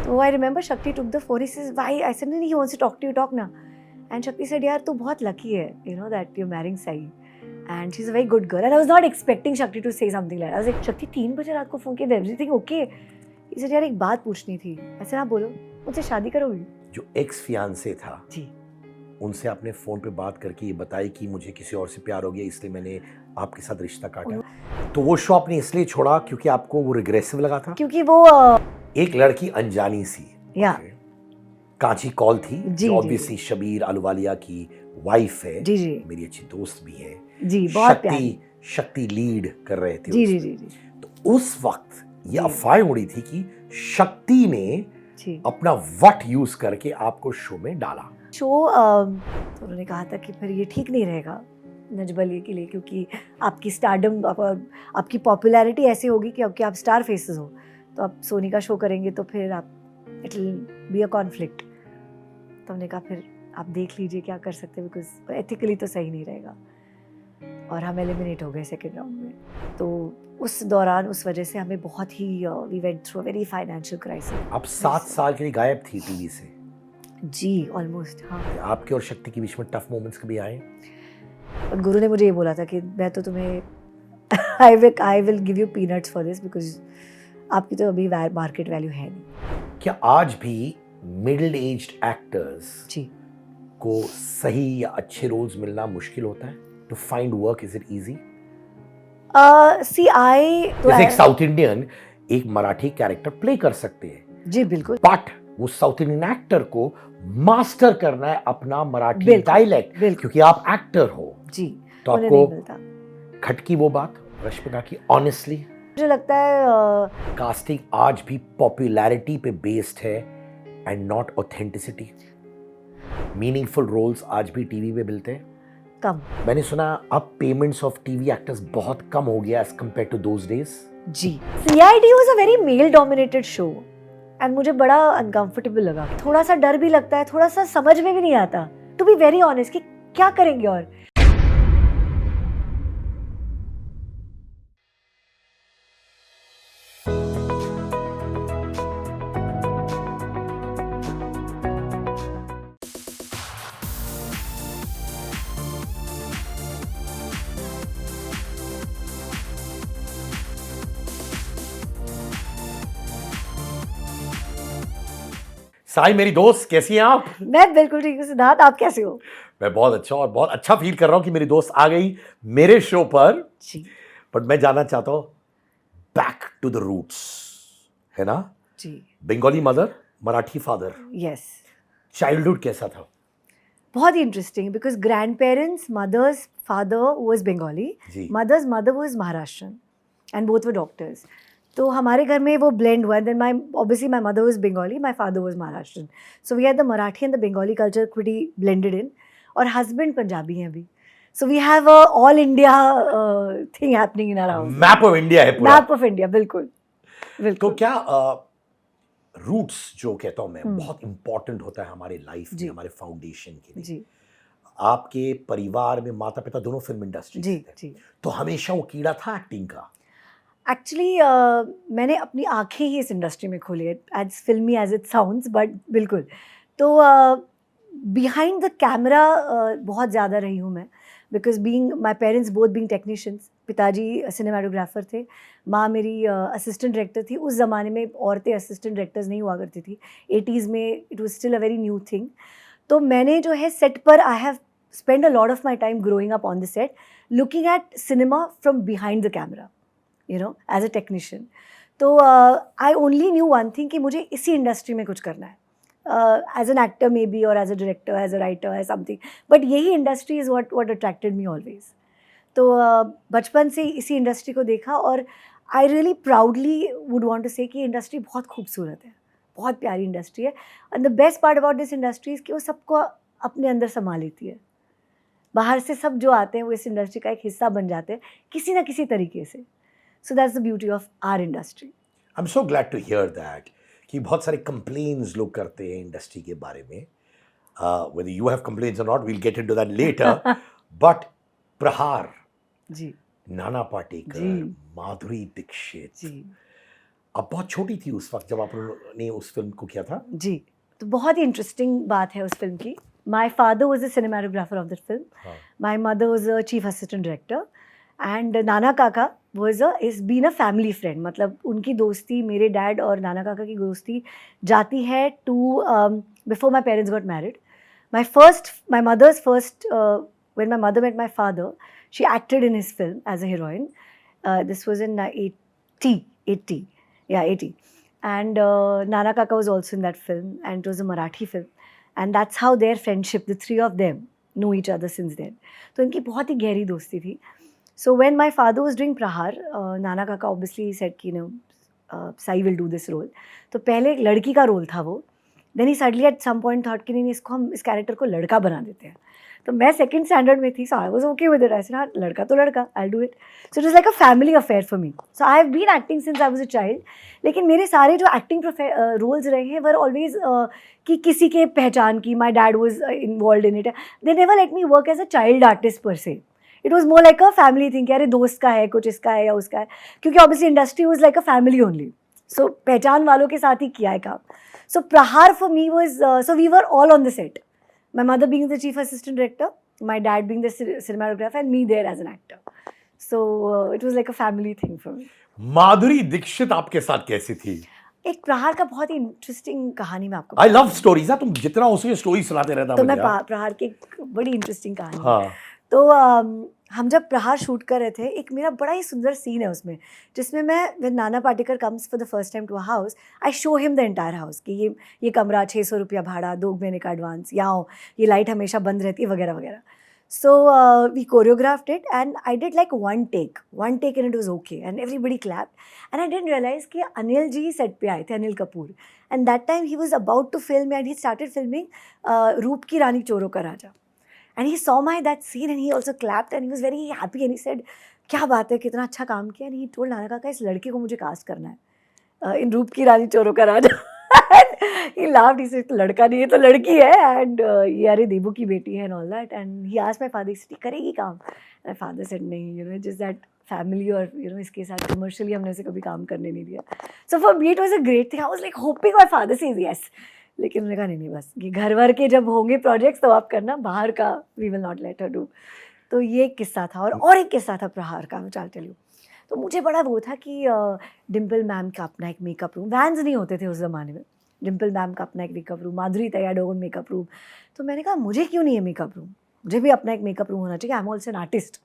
So I remember Shakti took the phone. He says, "Why?" I said, "No, he wants to talk to you. Talk na." And Shakti said, "Yaar, तू बहुत lucky है, you know that you're marrying Sai, and she's a very good girl." And I was not expecting Shakti to say something like that. I was like, "Shakti 3 बजे रात को phone किया, everything okay?" He said, "यार एक बात पूछनी थी." I said, "हाँ बोलो, मुझसे शादी करोगी?" जो एक्स फियांसे था जी, उनसे आपने फोन पे बात करके ये बताई कि मुझे किसी और से प्यार हो गया इसलिए मैंने आपके साथ रिश्ता काटा, तो वो शो आपने इसलिए छोड़ा क्योंकि आपको वो रिग्रेसिव लगा था? क्योंकि वो एक लड़की अनजानी सी, या okay, कांची कॉल थी, जी, जो जी, ऑब्वियसली शबीर अहलुवालिया की वाइफ है, जी जी मेरी अच्छी दोस्त भी है, जी, बहुत प्यारी, शक्ति लीड कर रहे थे जी जी उसमें। जी जी तो उस वक्त ये जी। अफवाहें उड़ी थी कि शक्ति ने जी अपना वट यूज करके आपको शो में डाला। शो तो उन्होंने कहा था कि फिर ये ठीक नहीं रहेगा नजबली के लिए, क्योंकि आपकी स्टारडम आपकी पॉपुलैरिटी ऐसी होगी कि आपके आप स्टार फेसेस हो, तो आप सोनी का शो करेंगे तो फिर आप it will be a conflict. तो हमने कहा फिर आप देख लीजिए क्या कर सकते हैं, बिकॉज एथिकली तो सही नहीं रहेगा। और हम एलिमिनेट हो गए सेकेंड राउंड में। तो उस दौरान उस वजह से हमें बहुत ही we went through a very financial crisis. आप 7 साल के लिए गायब थी टीवी से। जी ऑलमोस्ट, हाँ। आपके और शक्ति के बीच में टफ मोमेंट्स कभी आए? और गुरु ने मुझे ये बोला था कि मैं तो तुम्हें I will give you peanuts for this, because आपकी तो अभी मार्केट वैल्यू है नहीं। क्या आज भी मिडिल एज्ड एक्टर्स जी को सही या अच्छे रोल्स मिलना मुश्किल होता है? To find work, is it easy? See I जैसे एक साउथ इंडियन एक मराठी कैरेक्टर प्ले कर सकते हैं, जी बिल्कुल बट वो साउथ इंडियन एक्टर को मास्टर करना है अपना मराठी बिल्कुल, डायलेक्ट, बिल्कुल। क्योंकि आप एक्टर हो। जी, तो उन्हें आपको नहीं मिलता। खटकी वो बात रश्मिका की? ऑनेस्टली मुझे लगता है कास्टिंग आज भी पॉपुलैरिटी पे बेस्ड है and not authenticity. Meaningful roles आज भी टीवी पे मिलते हैं। कम। मैंने सुना अब पेमेंट्स ऑफ टीवी एक्टर्स बहुत कम हो गया as compare to those days. जी CID was a very male dominated show and मुझे बड़ा अनकंफर्टेबल लगा। थोड़ा सा डर भी लगता है, थोड़ा सा समझ में भी नहीं आता, टू बी वेरी ऑनेस्ट, कि क्या करेंगे। और साई मेरी दोस्त, कैसी हैं आप? मैं बिल्कुल ठीक हूँ सिद्धार्थ, आप कैसे हो? मैं बहुत अच्छा, और बहुत अच्छा फील कर रहा हूँ कि मेरी दोस्त आ गई मेरे शो पर। जी बट मैं जानना चाहता हूँ बैक टू द रूट्स, है ना? जी Bengali mother, Marathi father, yes, childhood कैसा था? बहुत ही interesting, because grandparents, mother's father was Bengali, जी। Mother's mother was Maharashtrian and both were doctors. तो हमारे घर में वो ब्लेंड हुआ। Then my obviously my mother was Bengali, my father was Maharashtrian, so we had the Marathi and the Bengali culture pretty blended in. और husband Punjabi हैं अभी, so we have a all India thing happening in our house. Map of India है पूरा। Map of India, बिल्कुल तो बिल्कुल। क्या roots जो कहता हूं मैं बहुत इंपॉर्टेंट होता है हमारे लाइफ में, जी। हमारे फाउंडेशन के लिए। जी आपके परिवार में माता पिता दोनों फिल्म इंडस्ट्री जी से थे, जी तो हमेशा वो कीड़ा था एक्टिंग का? एक्चुअली मैंने अपनी आंखें ही इस इंडस्ट्री में खोली है, एज फिल्मी एज इट साउंड्स, बट बिल्कुल। तो बिहाइंड द कैमरा बहुत ज़्यादा रही हूँ मैं, because being my parents both being technicians. पिताजी सिनेमाटोग्राफर थे, माँ मेरी असिस्टेंट डायरेक्टर थी। उस ज़माने में औरतें असिस्टेंट डायरेक्टर्स नहीं हुआ करती थी, 80s में it was still a very new thing. तो मैंने जो है सेट पर I have spend a lot of my time growing up on the set, looking at cinema from behind the camera, you know, as a technician. तो I only knew one thing कि मुझे इसी industry में कुछ करना है, as an actor maybe, और as a director, as a writer, as something, but यही industry is what attracted me always. तो बचपन से इसी इंडस्ट्री को देखा, और I really proudly would want to say कि इंडस्ट्री बहुत खूबसूरत है, बहुत प्यारी इंडस्ट्री है। And the best part about this industry is कि वो सबको अपने अंदर संभाल लेती है। बाहर से सब जो आते हैं वो इस इंडस्ट्री का एक हिस्सा बन जाते हैं किसी ना किसी तरीके से। So that's the beauty of our industry. I am so glad to hear that कि बहुत सारे कंप्लेन्स लोग करते हैं इंडस्ट्री के बारे में। whether you have complaints or not, we'll get into that later. But प्रहार, जी नाना पाटेकर, जी माधुरी दीक्षित, जी आप बहुत छोटी थी उस वक्त जब आपने उस फिल्म को किया था। जी, तो बहुत ही इंटरेस्टिंग बात है उस फिल्म की. My father was the cinematographer of that film. हाँ. My mother was a chief assistant director and Nana काका was is been a family friend. मतलब उनकी दोस्ती, मेरे डैड और नाना काका की दोस्ती जाती है two before my parents got married. My mother's first, when my mother met my father, she acted in his film as a heroine. This was in 80, yeah, 80. And Nana Kaka was also in that film, and it was a Marathi film. And that's how their friendship, the three of them, know each other since then. तो इनकी बहुत ही गहरी दोस्ती थी. So when my father was doing Prahar, Nana Kaka obviously said कि Sai will do this role. तो पहले एक लड़की का रोल था वो. Then he suddenly at some point thought कि नहीं, इसको हम इस कैरेक्टर को लड़का बना देते हैं. तो मैं सेकंड स्टैंडर्ड में थी, so I was okay with it. I said हाँ, लड़का तो लड़का, I will do it. So it was like a family affair for me. So I have been acting since I was a child. लेकिन मेरे सारे जो acting roles रहे हैं वर ऑलवेज कि किसी के पहचान की. My dad was involve in it. They never let me work as a child artist per se. It was more like a family thing कि अरे दोस्त का है, कुछ इसका है या उसका है. क्योंकि obviously industry was like a family only. So पहचान वालों के साथ ही किया है काम. So Prahar for me was, so we were all on the set. My mother being the chief assistant director, my dad being the cinematographer, and me there as an actor. So it was like a family thing for me. Madhuri Dixit आपके साथ कैसी थी? एक प्रहार का बहुत ही interesting कहानी मैं आपको आई लव स्टोरीज. तुम जितना उसकी स्टोरी सुनाते रहता तो मुझे. मैं प्रहार की एक बड़ी इंटरेस्टिंग कहानी. हाँ. तो हम जब प्रहार शूट कर रहे थे, एक मेरा बड़ा ही सुंदर सीन है उसमें, जिसमें मैं when Nana Patekar comes for the first time to a house, I show him the entire house कि ये कमरा 600 रुपया भाड़ा, 2 महीने का एडवांस, यहाँ ये लाइट हमेशा बंद रहती है वगैरह वगैरह. So we choreographed it and I did like one take and it was okay and everybody clapped. And I didn't realise कि अनिल जी सेट पे आए थे, Anil Kapoor. And that time he was about to film and he started filming Roop Ki रानी चोरों का राजा. And he saw that scene and he also clapped and he was very happy and he said, क्या बात है, कितना अच्छा काम किया. And he told नाना काका, इस लड़के को मुझे कास्ट करना है इन रूप की रानी चोरों का राजा. And he laughed, he said, लड़का नहीं है तो लड़की है, and ये अरे देबू की बेटी है and all that. And he asked my father, करेगी काम? My father said नहीं, just that family और इसके साथ commercially हमने उसे कभी काम करने नहीं दिया. So for me it was a great thing. I was like hoping my father says yes. लेकिन उन्होंने कहा नहीं बस कि घर वर के जब होंगे प्रोजेक्ट्स तो आप करना, बाहर का we will not let her do. तो ये एक किस्सा था. और एक किस्सा था प्रहार का, मैं चाल चलूँ. तो मुझे बड़ा वो था कि डिम्पल मैम का अपना एक मेकअप रूम, वैन्स नहीं होते थे उस ज़माने में. डिम्पल मैम का अपना एक मेकअप रूम, माधुरी तैयार ओन मेकअप रूम. तो मैंने कहा मुझे क्यों नहीं है मेकअप रूम, मुझे भी अपना एक मेकअप रूम होना चाहिए. I am also an artist.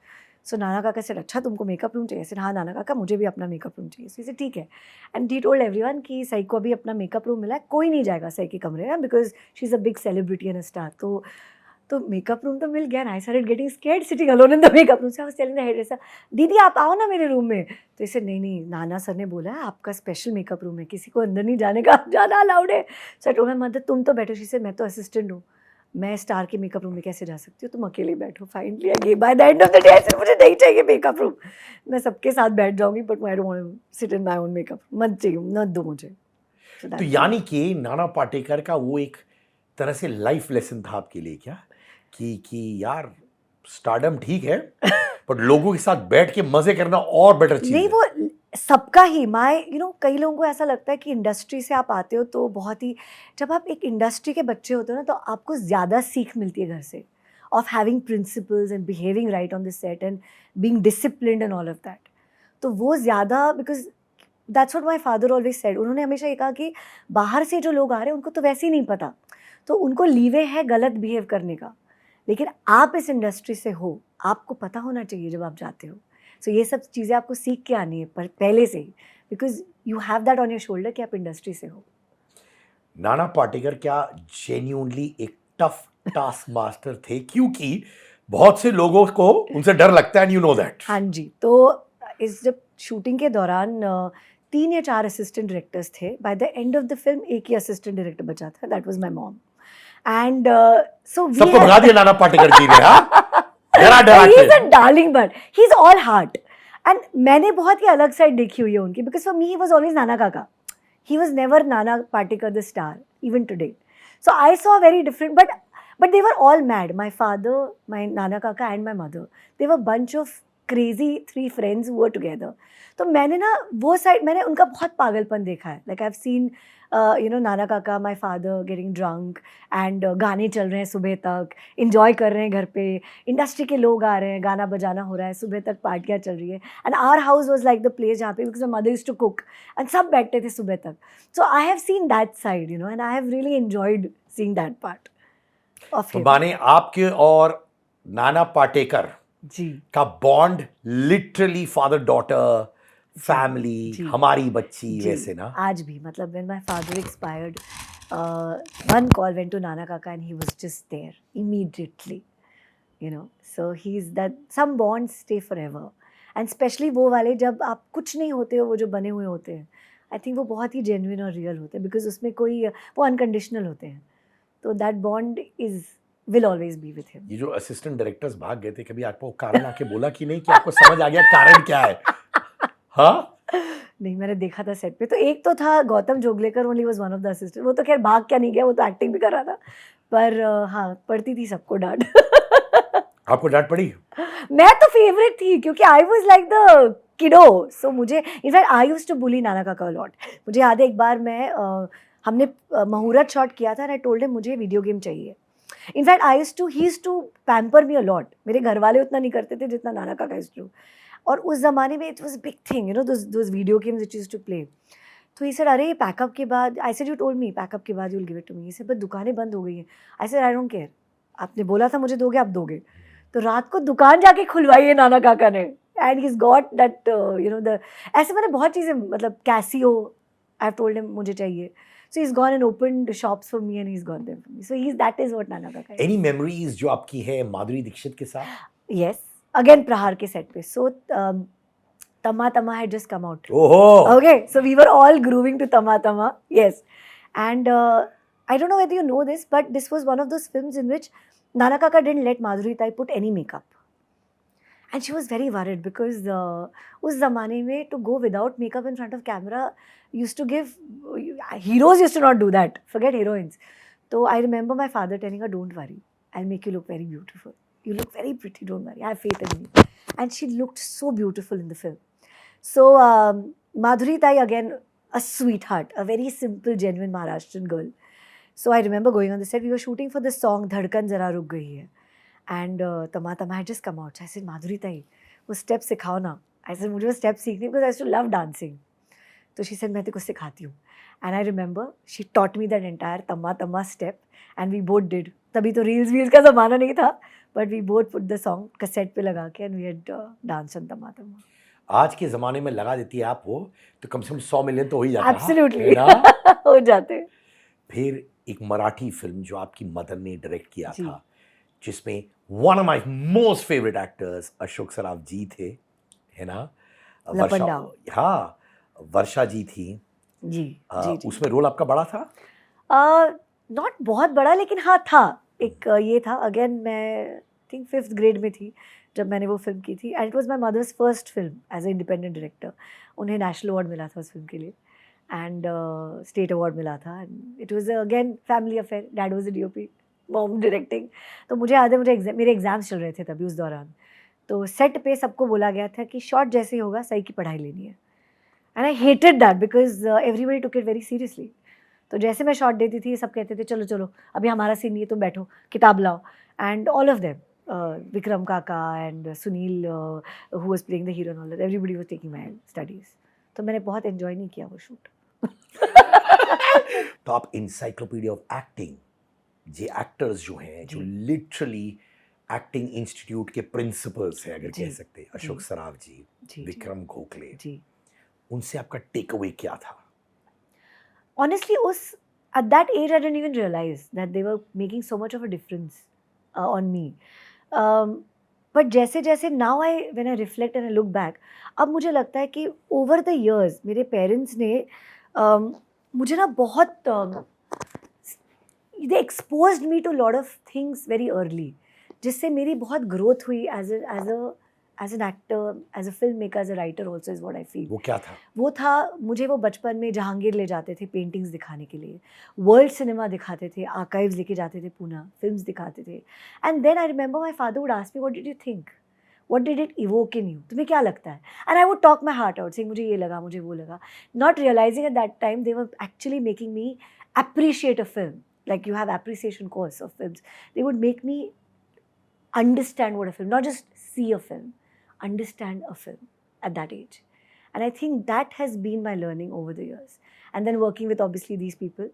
So Nana काका से अच्छा तुमको मेकअप रूम चाहिए? हाँ नाना काका मुझे भी अपना मेकअप रूम चाहिए. इसे ठीक है. एंड ही टोल्ड एवरीवन कि सई को अभी अपना मेकअप रूम मिला है, कोई नहीं जाएगा सई के कमरे में because she is a big celebrity and a star. तो मेकअप रूम तो मिल गया. I started getting scared sitting alone in the makeup room. I was telling the hairdresser, दीदी आप आओ ना मेरे रूम में. तो इसे नहीं नाना सर ने बोला है आपका स्पेशल मेकअप रूम है, किसी को अंदर नहीं जाने का, जाना अलाउड है. So I told my mother तुम तो बैठो. शी सेड मैं तो असिस्टेंट हूँ, मैं स्टार के मेकअप रूम में कैसे जा सकती हूँ, तुम अकेले बैठो. Finally I by the end of the day सिर्फ मुझे नहीं चाहिए मेकअप रूम, मैं सबके साथ बैठ जाऊंगी but I don't want to sit in my own makeup. मत चाहिए, मत दो मुझे. तो यानी कि नाना पाटेकर का वो एक तरह से लाइफ लेसन था आपके लिए क्या, कि यार स्टारडम ठीक है पर लोगों के साथ बैठ के मजे करना और बेटर चीज नहीं, है. वो सबका ही कई लोगों को ऐसा लगता है कि इंडस्ट्री से आप आते हो तो बहुत ही, जब आप एक इंडस्ट्री के बच्चे होते हो ना तो आपको ज़्यादा सीख मिलती है घर से, of having principles and behaving right on the set and being disciplined and all of that. तो वो ज़्यादा, because that's what my father always said. उन्होंने हमेशा ये कहा कि बाहर से जो लोग आ रहे हैं उनको तो वैसे ही नहीं पता, तो उनको लीवे है गलत बिहेव करने का. लेकिन आप इस इंडस्ट्री से हो, आपको पता होना चाहिए जब आप जाते हो. सो ये सब चीज़ें आपको सीख के आनी है पर पहले से ही, because you have that on your shoulder कि आप इंडस्ट्री से हो. नाना पाटेकर क्या जेन्युइनली एक टफ टास्क मास्टर थे, क्योंकि बहुत से लोगों को उनसे डर लगता है, एंड यू नो दैट. हाँ जी. तो जब शूटिंग के दौरान 3 या 4 असिस्टेंट डायरेक्टर्स थे. By the end of the film एक ही असिस्टेंट डायरेक्टर बचा था, that was my mom. And so सबको भगा दिया नाना पाटेकर जी ने. डरा he is a darling bird. He's all heart. And मैंने बहुत ही अलग साइड देखी हुई है उनकी, because for me he was always Nana Kaka. He was never Nana Patekar the star, even today. So I saw very different, but they were all mad. My father, my Nana Kaka and my mother, they were a bunch of crazy 3 friends who were together. तो मैंने ना वो side, मैंने उनका बहुत पागलपन देखा है. लाइक आई हैव सीन नाना काका, my father getting drunk and गाने चल रहे हैं सुबह तक, इंजॉय कर रहे हैं घर पे, इंडस्ट्री के लोग आ रहे हैं, गाना बजाना हो रहा है, सुबह तक पार्टियाँ चल रही है. And our house was like the place जहाँ पे, because my mother used to cook, and सब बैठते थे सुबह तक. So I have seen that side, and I have really enjoyed seeing that part of तो हिम. माने आपके और नाना पाटेकर जी का bond literally father daughter, family, जी. हमारी बच्ची जी, वैसे ना. आज भी, मतलब when my father expired, one call went to Nana Kaka and he was just there immediately, so he's that, some bonds stay forever, and especially वो वाले जब आप कुछ नहीं होते हो, वो जो बने हुए होते हैं, आई थिंक वो बहुत ही जेन्युइन और रियल होते हैं, बिकॉज उसमें कोई, वो अनकंडीशनल होते हैं, तो that bond is will always be with him. ये जो असिस्टेंट डायरेक्टर्स भाग गए थे, कभी आपको कारण आके बोला कि नहीं, कि आपको समझ आ गया कारण क्या है? हाँ, नहीं, मैंने देखा था सेट पे, तो एक तो था Gautam Joglekar, only was one of the assistant. वो तो खैर भाग क्या नहीं गया, वो तो एक्टिंग भी कर रहा था, पर हाँ, पड़ती थी सबको डांट. आपको डांट पड़ी? मैं तो फेवरेट थी, क्योंकि I was like the kiddo, so मुझे, in fact I used to bully Nana Kaka lot. मुझे याद है एक बार मैं हमने मुहूर्त शॉट किया था, एंड आई टोल्ड हिम मुझे वीडियो गेम चाहिए. In fact he used to pamper me a lot. मेरे घर वाले उतना नहीं करते थे जितना नाना काका यूज्ड टू. और उस ज़माने में it was a big thing, those video games which used to play. तो ही सेड, अरे पैकअप के बाद, I said you told me pack up के बाद you will give it to me. He said but दुकानें बंद हो गई हैं. I said I don't care, आपने बोला था मुझे दोगे, आप दोगे. तो रात को दुकान जाके खुलवाई है नाना काका ने, and he is got that the, ऐसे मैंने बहुत चीज़ें, मतलब Casio, I have told him मुझे चाहिए. So he's gone and opened shops for me and he's got them for me. So that is what Nana Kaka is. Any memories जो आपकी है माधुरी दीक्षित के साथ? Yes. Again, Prahar ke set pe. So Tama Tama had just come out. ओहो. Okay. So we were all grooving to Tama Tama. Yes. And I don't know whether you know this, but this was one of those films in which Nana Kaka didn't let Madhuri Tai put any makeup. And she was very worried because उस ज़माने में to go without makeup in front of camera used to give, heroes used to not do that, forget heroines. So I remember my father telling her, don't worry, I'll make you look very beautiful. You look very pretty, don't worry, I have faith in you. And she looked so beautiful in the film. So Madhuri Tai, again, a sweetheart, a very simple, genuine Maharashtrian girl. So I remember going on the set, we were shooting for the song Dhadkan Zara Ruk Gayi Hai. And Tama Tama had just come out. So I said, Madhuri Tai, वो step सिखाओ ना. I said, मुझे वो step सीखनी, because I used to love dancing. तो she said, मैं तेको सिखाती हूँ. And I remember she taught me that entire Tama Tama step, and we both did. तभी तो रील्स का ज़माना नहीं था, but we both put the song cassette पे लगा के, and we had danced on Tama Tama. आज के ज़माने में लगा देती है आप वो, तो कम से कम 100 मिलियन तो हो ही जाता है. Absolutely. है ना? हो जाते. फिर एक मराठी फिल्म जो आपकी मदर ने डायरेक्ट किया जी. था, जिसमें one of my most favourite actors Ashok Saraf ji थे, है ना? लपंडा. हाँ, वर्षा जी थी. जी. जी. उसमें रोल आपका बड़ा था? नॉट बहुत बड़ा, लेकिन हाँ था. एक ये था, अगेन मैं थिंक 5th ग्रेड में थी जब मैंने वो फिल्म की थी, and it was my mother's first film as a independent director. उन्हें नेशनल अवार्ड मिला था उस फिल्म के लिए, एंड स्टेट अवार्ड मिला था. It was again family affair. Dad was the DOP, mom directing. तो मुझे याद है, मेरे एग्जाम्स चल रहे थे तभी उस दौरान. तो सेट पे सबको बोला गया था कि शॉट जैसे ही होगा सही की पढ़ाई लेनी है. And I hated that because everybody took it very seriously. तो जैसे मैं शॉट देती थी, सब कहते थे चलो चलो अभी हमारा सीन नहीं है, तुम बैठो किताब लाओ. And all of them, Vikram काका and Sunil who was playing the hero and all that, everybody was taking my studies. तो मैंने बहुत एंजॉय नहीं किया वो शूट. तो आप encyclopedia of acting, J actors जो हैं, जो लिटरली एक्टिंग इंस्टीट्यूट के प्रिंसिपल्स हैं, अगर कह सकते हैं, अशोक सराफ जी, विक्रम गोखले जी, उनसे आपका टेक अवे क्या था? Honestly, at that age, I didn't even realize that they were making so much of a difference on me. But जैसे now when I reflect and I look back, अब मुझे लगता है कि over the years मेरे parents ने मुझे ना बहुत they exposed me to a lot of things very early, जिससे मेरी बहुत growth हुई as an actor, as a filmmaker, as a writer also is what I feel. वो क्या था? वो था, मुझे वो बचपन में जहांगीर ले जाते थे पेंटिंग्स दिखाने के लिए, वर्ल्ड सिनेमा दिखाते थे, आर्काइव्स लेके जाते थे पूना, फिल्म्स दिखाते थे. And then I remember my father would ask me, what did you think, what did it evoke in you, तुम्हें क्या लगता है? And I would talk my heart out, saying मुझे ये लगा, मुझे वो लगा, not realizing at that time they were actually making me appreciate a film. Like you have appreciation course of films. They would make me understand what a film, not just see a film, understand a film at that age. And I think that has been my learning over the years. And then working with obviously these people.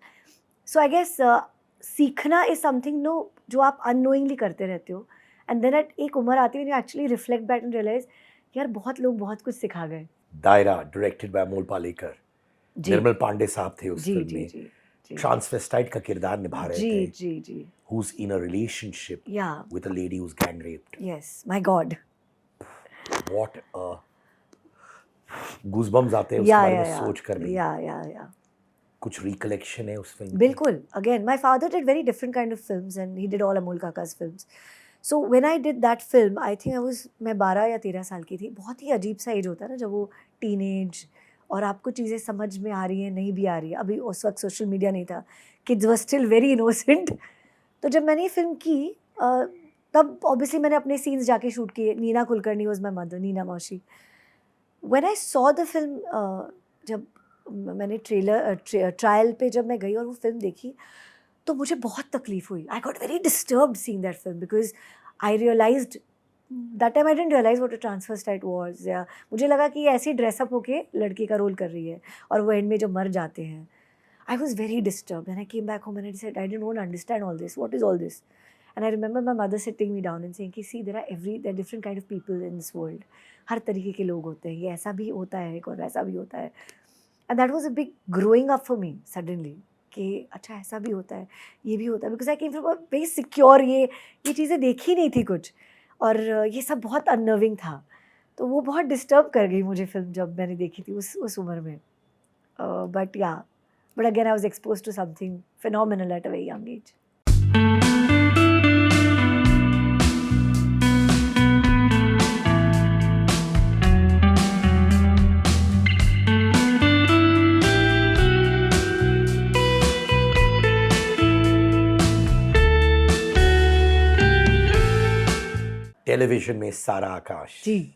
So I guess सीखना is something no जो आप unknowingly करते रहते हो. And then at एक उम्र आती है when you actually reflect back and realize यार बहुत लोग बहुत कुछ सिखा गए. दायरा directed by अमोल पालेकर. निर्मल पांडे साहब थे उस फिल्म में. ट्रांसवेस्टाइट का किरदार निभा रहे थे. जी जी. Who's in a relationship with a lady who's gang raped. Yes, my God. What a goosebumps आते हैं उसके बारे में सोच कर भी. Yeah. कुछ recollection है उस फिल्म. बिल्कुल. Again, my father did very different kind of films and he did all Amol Kaka's films. So when I did that film, I think मैं 12 या 13 साल की थी. बहुत ही अजीब सा एज होता है ना जब वो टीनेज और आपको चीज़ें समझ में आ रही हैं, नहीं भी आ रही है. अभी उस वक्त सोशल मीडिया नहीं था. Kids were still very innocent. तो जब मैंने ये फिल्म की तब ऑब्वियसली मैंने अपने सीन्स जाके शूट किए. Nina Kulkarni was my mother, Nina मौशी. When I saw the film, जब मैंने ट्रायल पे जब मैं गई और वो फिल्म देखी तो मुझे बहुत तकलीफ हुई. I got very disturbed seeing that film because I realised that time I didn't realise what a transvestite was. या मुझे लगा कि ये ऐसे ही ड्रेसअप होके लड़की का रोल कर रही है और वो एंड में जो मर जाते हैं. I was very disturbed and I came back home and I said, I didn't want to understand all this. What is all this? And I remember my mother sitting me down and saying, see, there are different kind of people in this world. हर तरीके के लोग होते हैं. ये ऐसा भी होता है और वैसा भी होता है. And that was a big growing up for me suddenly. कि अच्छा ऐसा भी होता है, ये भी होता है. Because I came from a very secure, ये चीज़ें देखी नहीं थी कुछ. और ये सब बहुत unnerving था. तो वो बहुत डिस्टर्ब कर गई मुझे फिल्म जब मैंने देखी थी उस उम्र में. But yeah. But again, I was exposed to something phenomenal at a very young age. Television में सारा आकाश. जी.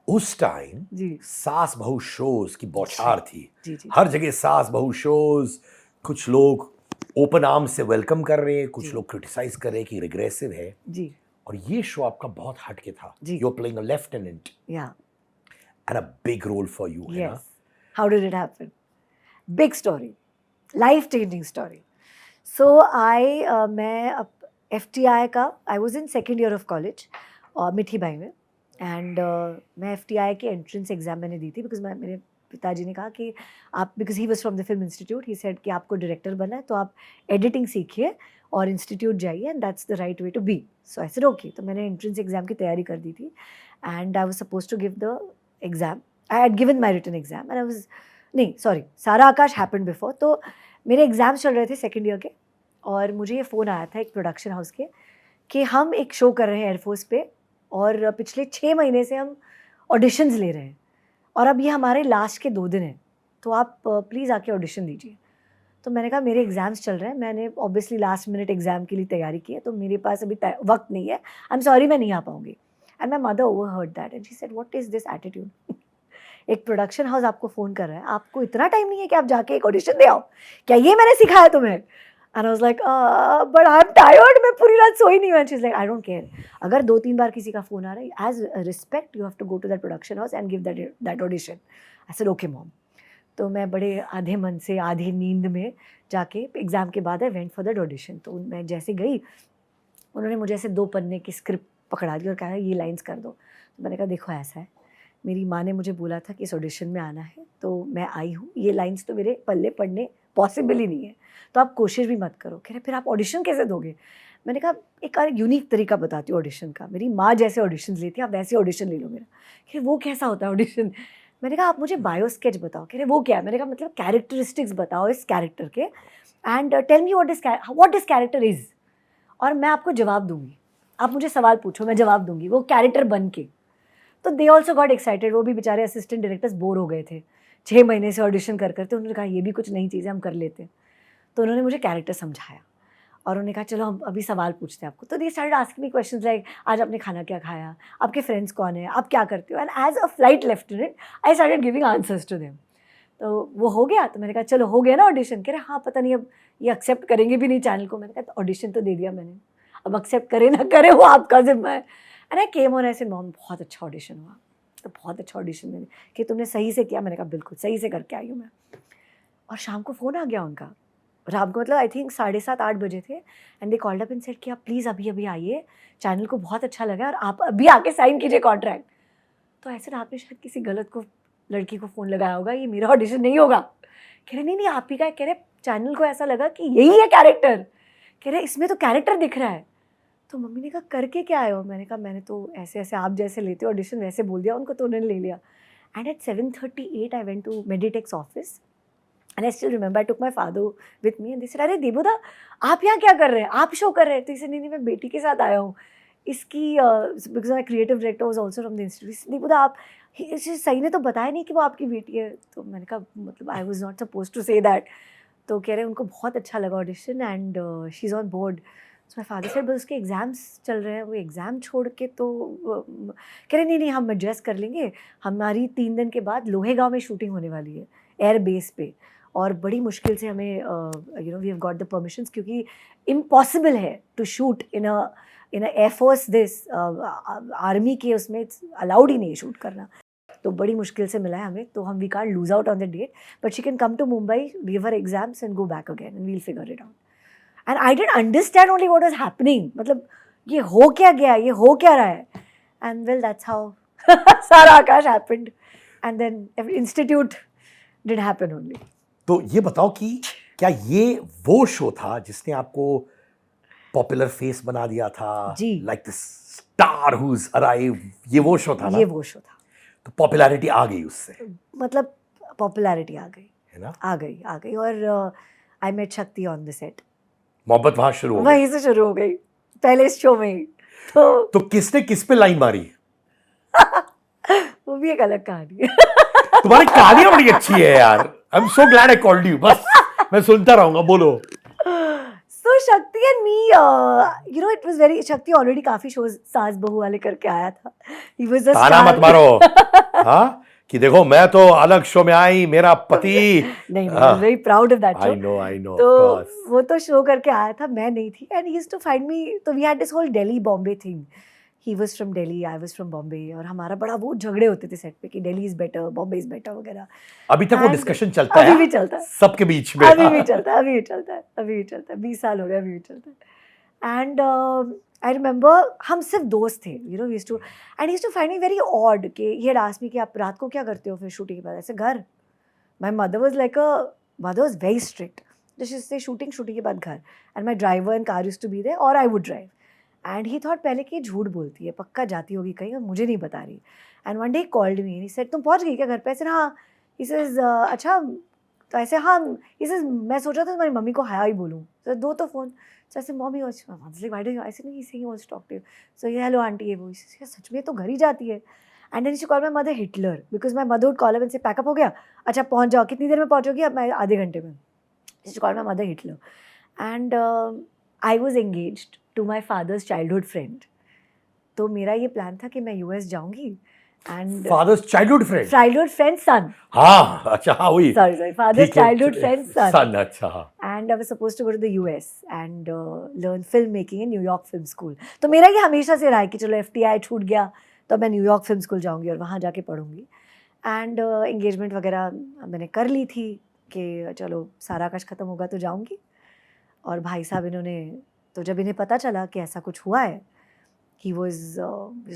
उस टाइम जी. सास बहू शोज की बौछार थी. जी. हर जगह सास बहू शोज. कुछ लोग ओपन आर्म से वेलकम कर रहे हैं, कुछ लोग क्रिटिसाइज कर रहे हैं कि रिग्रेसिव है. जी. और ये शो आपका बहुत हटके था. You are playing a lieutenant. Yeah. And a big role for you. Yes. है ना? How did it happen? Big story. Life-changing story. So मैं FTI का, I was in second year of college मिठी by में. And मैं FTI के entrance exam मैंने दी थी बिकॉज मेरे पिताजी ने कहा कि आप, because he was from the film institute, he said कि आपको डायरेक्टर बनना है तो आप एडिटिंग सीखिए और इंस्टीट्यूट जाइए and that's the right way to be. So I said okay. तो मैंने एंट्रेंस एग्ज़ाम की तैयारी कर दी थी and I was suppose to give the exam. I had given my written exam and I was, नहीं sorry, सारा Akash happened before. तो मेरे एग्ज़ाम्स चल रहे थे सेकेंड ईयर के और मुझे ये फ़ोन आया था एक प्रोडक्शन हाउस के कि हम एक शो कर रहे हैं एयरफोर्स पे और पिछले 6 महीने से हम ऑडिशंस ले रहे हैं और अब ये हमारे लास्ट के 2 दिन हैं, तो आप प्लीज़ आके ऑडिशन दीजिए. तो मैंने कहा मेरे एग्ज़ाम्स चल रहे हैं, मैंने ऑब्वियसली लास्ट मिनट एग्ज़ाम के लिए तैयारी की है तो मेरे पास अभी वक्त नहीं है, आई एम सॉरी मैं नहीं आ पाऊँगी. And my mother overheard that and she said what is this attitude. एक प्रोडक्शन हाउस आपको फ़ोन कर रहा है, आपको इतना टाइम नहीं है कि आप जाके एक ऑडिशन दे आओ, क्या ये मैंने सिखाया तुम्हें? And I was like, but I'm tired, मैं पूरी रात सोई नहीं हूँ. And she's like, I don't care. अगर 2-3 बार किसी का फ़ोन आ रहा है, as a respect, you have to go to that production house and give that audition. I said, okay mom. तो मैं बड़े आधे मन से आधी नींद में जाके एग्ज़ाम के बाद I went for that audition. तो मैं जैसे गई, उन्होंने मुझे ऐसे 2 पन्ने की स्क्रिप्ट पकड़ा दी और कहा ये लाइन्स कर दो. तो मैंने कहा देखो ऐसा है, मेरी माँ ने मुझे बोला था कि इस ऑडिशन में आना है तो मैं आई हूँ, ये लाइन्स तो मेरे पल्ले पढ़ने पॉसिबल ही नहीं है, तो आप कोशिश भी मत करो. कह रहे फिर आप ऑडिशन कैसे दोगे? मैंने कहा एक यूनिक तरीका बताती हूँ ऑडिशन का, मेरी माँ जैसे ऑडिशन लेती है आप वैसे ऑडिशन ले लो मेरा. कह रहे वो कैसा होता है ऑडिशन? मैंने कहा आप मुझे बायो स्केच बताओ. कह रहे वो क्या? मैंने कहा मतलब कैरेक्टरिस्टिक्स बताओ इस कैरेक्टर के and tell me what this character is, और मैं आपको जवाब दूंगी. आप मुझे सवाल पूछो, मैं जवाब दूंगी वो कैरेक्टर बन के. तो दे ऑल्सो गॉट एक्साइटेड. वो भी बेचारे असिस्टेंट डायरेक्टर्स बोर हो गए थे 6 महीने से ऑडिशन कर करते. उन्होंने कहा ये भी कुछ नई चीज़ें हम कर लेते हैं. तो उन्होंने मुझे कैरेक्टर समझाया और उन्होंने कहा चलो हम अभी सवाल पूछते हैं आपको. तो they started asking me questions like आज आपने खाना क्या खाया, आपके फ्रेंड्स कौन है, आप क्या करते हो, and as a flight lieutenant I started giving answers to them. तो वो हो गया. तो मैंने कहा चलो हो गया ना ऑडिशन. कह रहे हाँ पता नहीं अब ये एक्सेप्ट करेंगे भी नहीं चैनल को. मैंने कहा ऑडिशन तो दे दिया मैंने, अब एक्सेप्ट करे ना करे वो आपका जिम्मा है. एंड आई केम ऑन, ऐसे मॉम बहुत अच्छा ऑडिशन हुआ, तो बहुत अच्छा ऑडिशन मैंने कि तुमने सही से किया. मैंने कहा बिल्कुल सही से करके आई हूँ मैं. और शाम को फ़ोन आ गया उनका, रात को मतलब आई थिंक 7:30-8 बजे थे. And they called up and said कि आप प्लीज़ अभी अभी आइए, चैनल को बहुत अच्छा लगा और आप अभी आके साइन कीजिए कॉन्ट्रैक्ट. तो ऐसे रात में शायद किसी गलत को लड़की को फ़ोन लगाया होगा, ये मेरा ऑडिशन नहीं होगा. कह रहे नहीं आप ही का है. कह रहे चैनल को ऐसा लगा कि यही है कैरेक्टर. कह रहे इसमें तो कैरेक्टर दिख रहा है. तो मम्मी ने कहा करके क्या आए हो. मैंने कहा मैंने तो ऐसे ऐसे आप जैसे लेते हो ऑडिशन वैसे बोल दिया उनको, तो उन्होंने ले लिया. And at 7:38 I went to Meditex office. And I still remember I took my father with me and they said अरे देबूदा आप यहाँ क्या कर रहे हैं, आप शो कर रहे हैं. तो इसे नहीं मैं बेटी के साथ आया हूँ इसकी, because my creative director was also from the institute. देबूदा आप सही ने तो बताया नहीं कि वो आपकी बेटी है. तो मैंने कहा मतलब I was not suppose to say that. तो कह रहे उनको बहुत अच्छा लगा audition and she is on board. So my father said बस उसके एग्ज़ाम्स चल रहे हैं, वो एग्ज़ाम छोड़ के तो कह रहे नहीं हम एडजस्ट कर लेंगे. हमारी 3 दिन के बाद लोहेगांव में शूटिंग होने वाली है एयर बेस पे, और बड़ी मुश्किल से हमें we have got the permissions, क्योंकि इम्पॉसिबल है to shoot in a air force this army के उसमें अलाउड ही नहीं है शूट करना. तो बड़ी मुश्किल से मिला है हमें. तो हम we can't lose out on the date, but she can come to Mumbai, give her exams and go back again and we'll figure it out. And I didn't understand only what was happening. मतलब ये हो क्या गया, ये हो क्या रहा है. And well that's how Sara Akash happened. And then institute did happen only. तो ये बताओ कि क्या ये वो शो था जिसने आपको पॉपुलर फेस बना दिया था, जी. Like the star who is arrive, ये वो शो था ना? ये वो शो था. तो पॉपुलैरिटी आ गई उससे, मतलब पॉपुलैरिटी आ गई, है ना? आ गई. और आई मेट शक्ति ऑन द सेट. मोहब्बत वहां शुरू हो गई, वहीं से शुरू हो गई, पहले इस शो में ही. तो किसने किस पे लाइन मारी? वो भी एक अलग कहानी है. तुम्हारी कहानियां बड़ी अच्छी है यार. आई am so glad I called you. बस मैं सुनता रहूंगा, बोलो. So Shakti and me, it was very, Shakti already काफी shows सास बहू वाले करके आया था. He was a ताना star. मत मारो हाँ कि देखो मैं तो अलग शो में आई, मेरा पति. नहीं I'm very proud of that show. I know, तो of course. वो तो शो करके आया था, मैं नहीं थी. And he used to find me, तो we had this whole Delhi Bombay thing. He was from Delhi, I was from Bombay. और हमारा बड़ा वो झगड़े होते थे सेट पे कि Delhi is better, Bombay is better वगैरह. अभी तक वो डिस्कशन चलता है? अभी भी चलता है सबके बीच में. अभी भी चलता है. 20 साल हो गए, अभी भी चलता है. एंड आई रिमेंबर हम सिर्फ दोस्त थे, we used to, and he used to find me very odd कि ही हैड आस्क्ड मी कि आप रात को क्या करते हो फिर शूटिंग के बाद. ऐसे घर. My mother was very strict. जैसे शूटिंग के बाद घर. And my driver and car used to be there और I would drive. And he thought पहले कि झूठ बोलती है, पक्का जाती होगी कहीं और मुझे नहीं बता रही. And one day he called me and he said तुम पहुंच गई क्या घर पे. ऐसे हाँ. ही सेज अच्छा. तो ऐसे हाँ. ही सेज मैं सोच रहा था तुम्हारी मम्मी को हाय ही बोलूँ. तो दो तो phone. So I said, Mommy, why do you? I said, no, he's saying he wants to talk to you. So yeah, hello, auntie. वो सच में तो घर ही जाती है. And then she called my mother Hitler because my mother would call her and say, pack up हो गया. अच्छा पहुँच जाओ. कितनी देर में पहुँचोगी? अब मैं आधे घंटे में. She called my mother Hitler. And I was engaged to my father's childhood friend. तो मेरा ये प्लान था कि मैं US जाऊँगी. And father's childhood friend son. हाँ अच्छा हाँ वही. Sorry, father's childhood friend son. अच्छा. And I was supposed to go to the US and learn filmmaking in New York Film School. तो मेरा ये हमेशा से रहा है कि चलो FTI छूट गया तो मैं न्यूयॉर्क फिल्म स्कूल जाऊँगी और वहाँ जाके पढ़ूँगी. एंड एंगेजमेंट वगैरह मैंने कर ली थी कि चलो सारा आकाश ख़त्म होगा तो जाऊँगी. और भाई साहब इन्होंने तो जब इन्हें पता चला कि ऐसा कुछ हुआ है, ही वॉज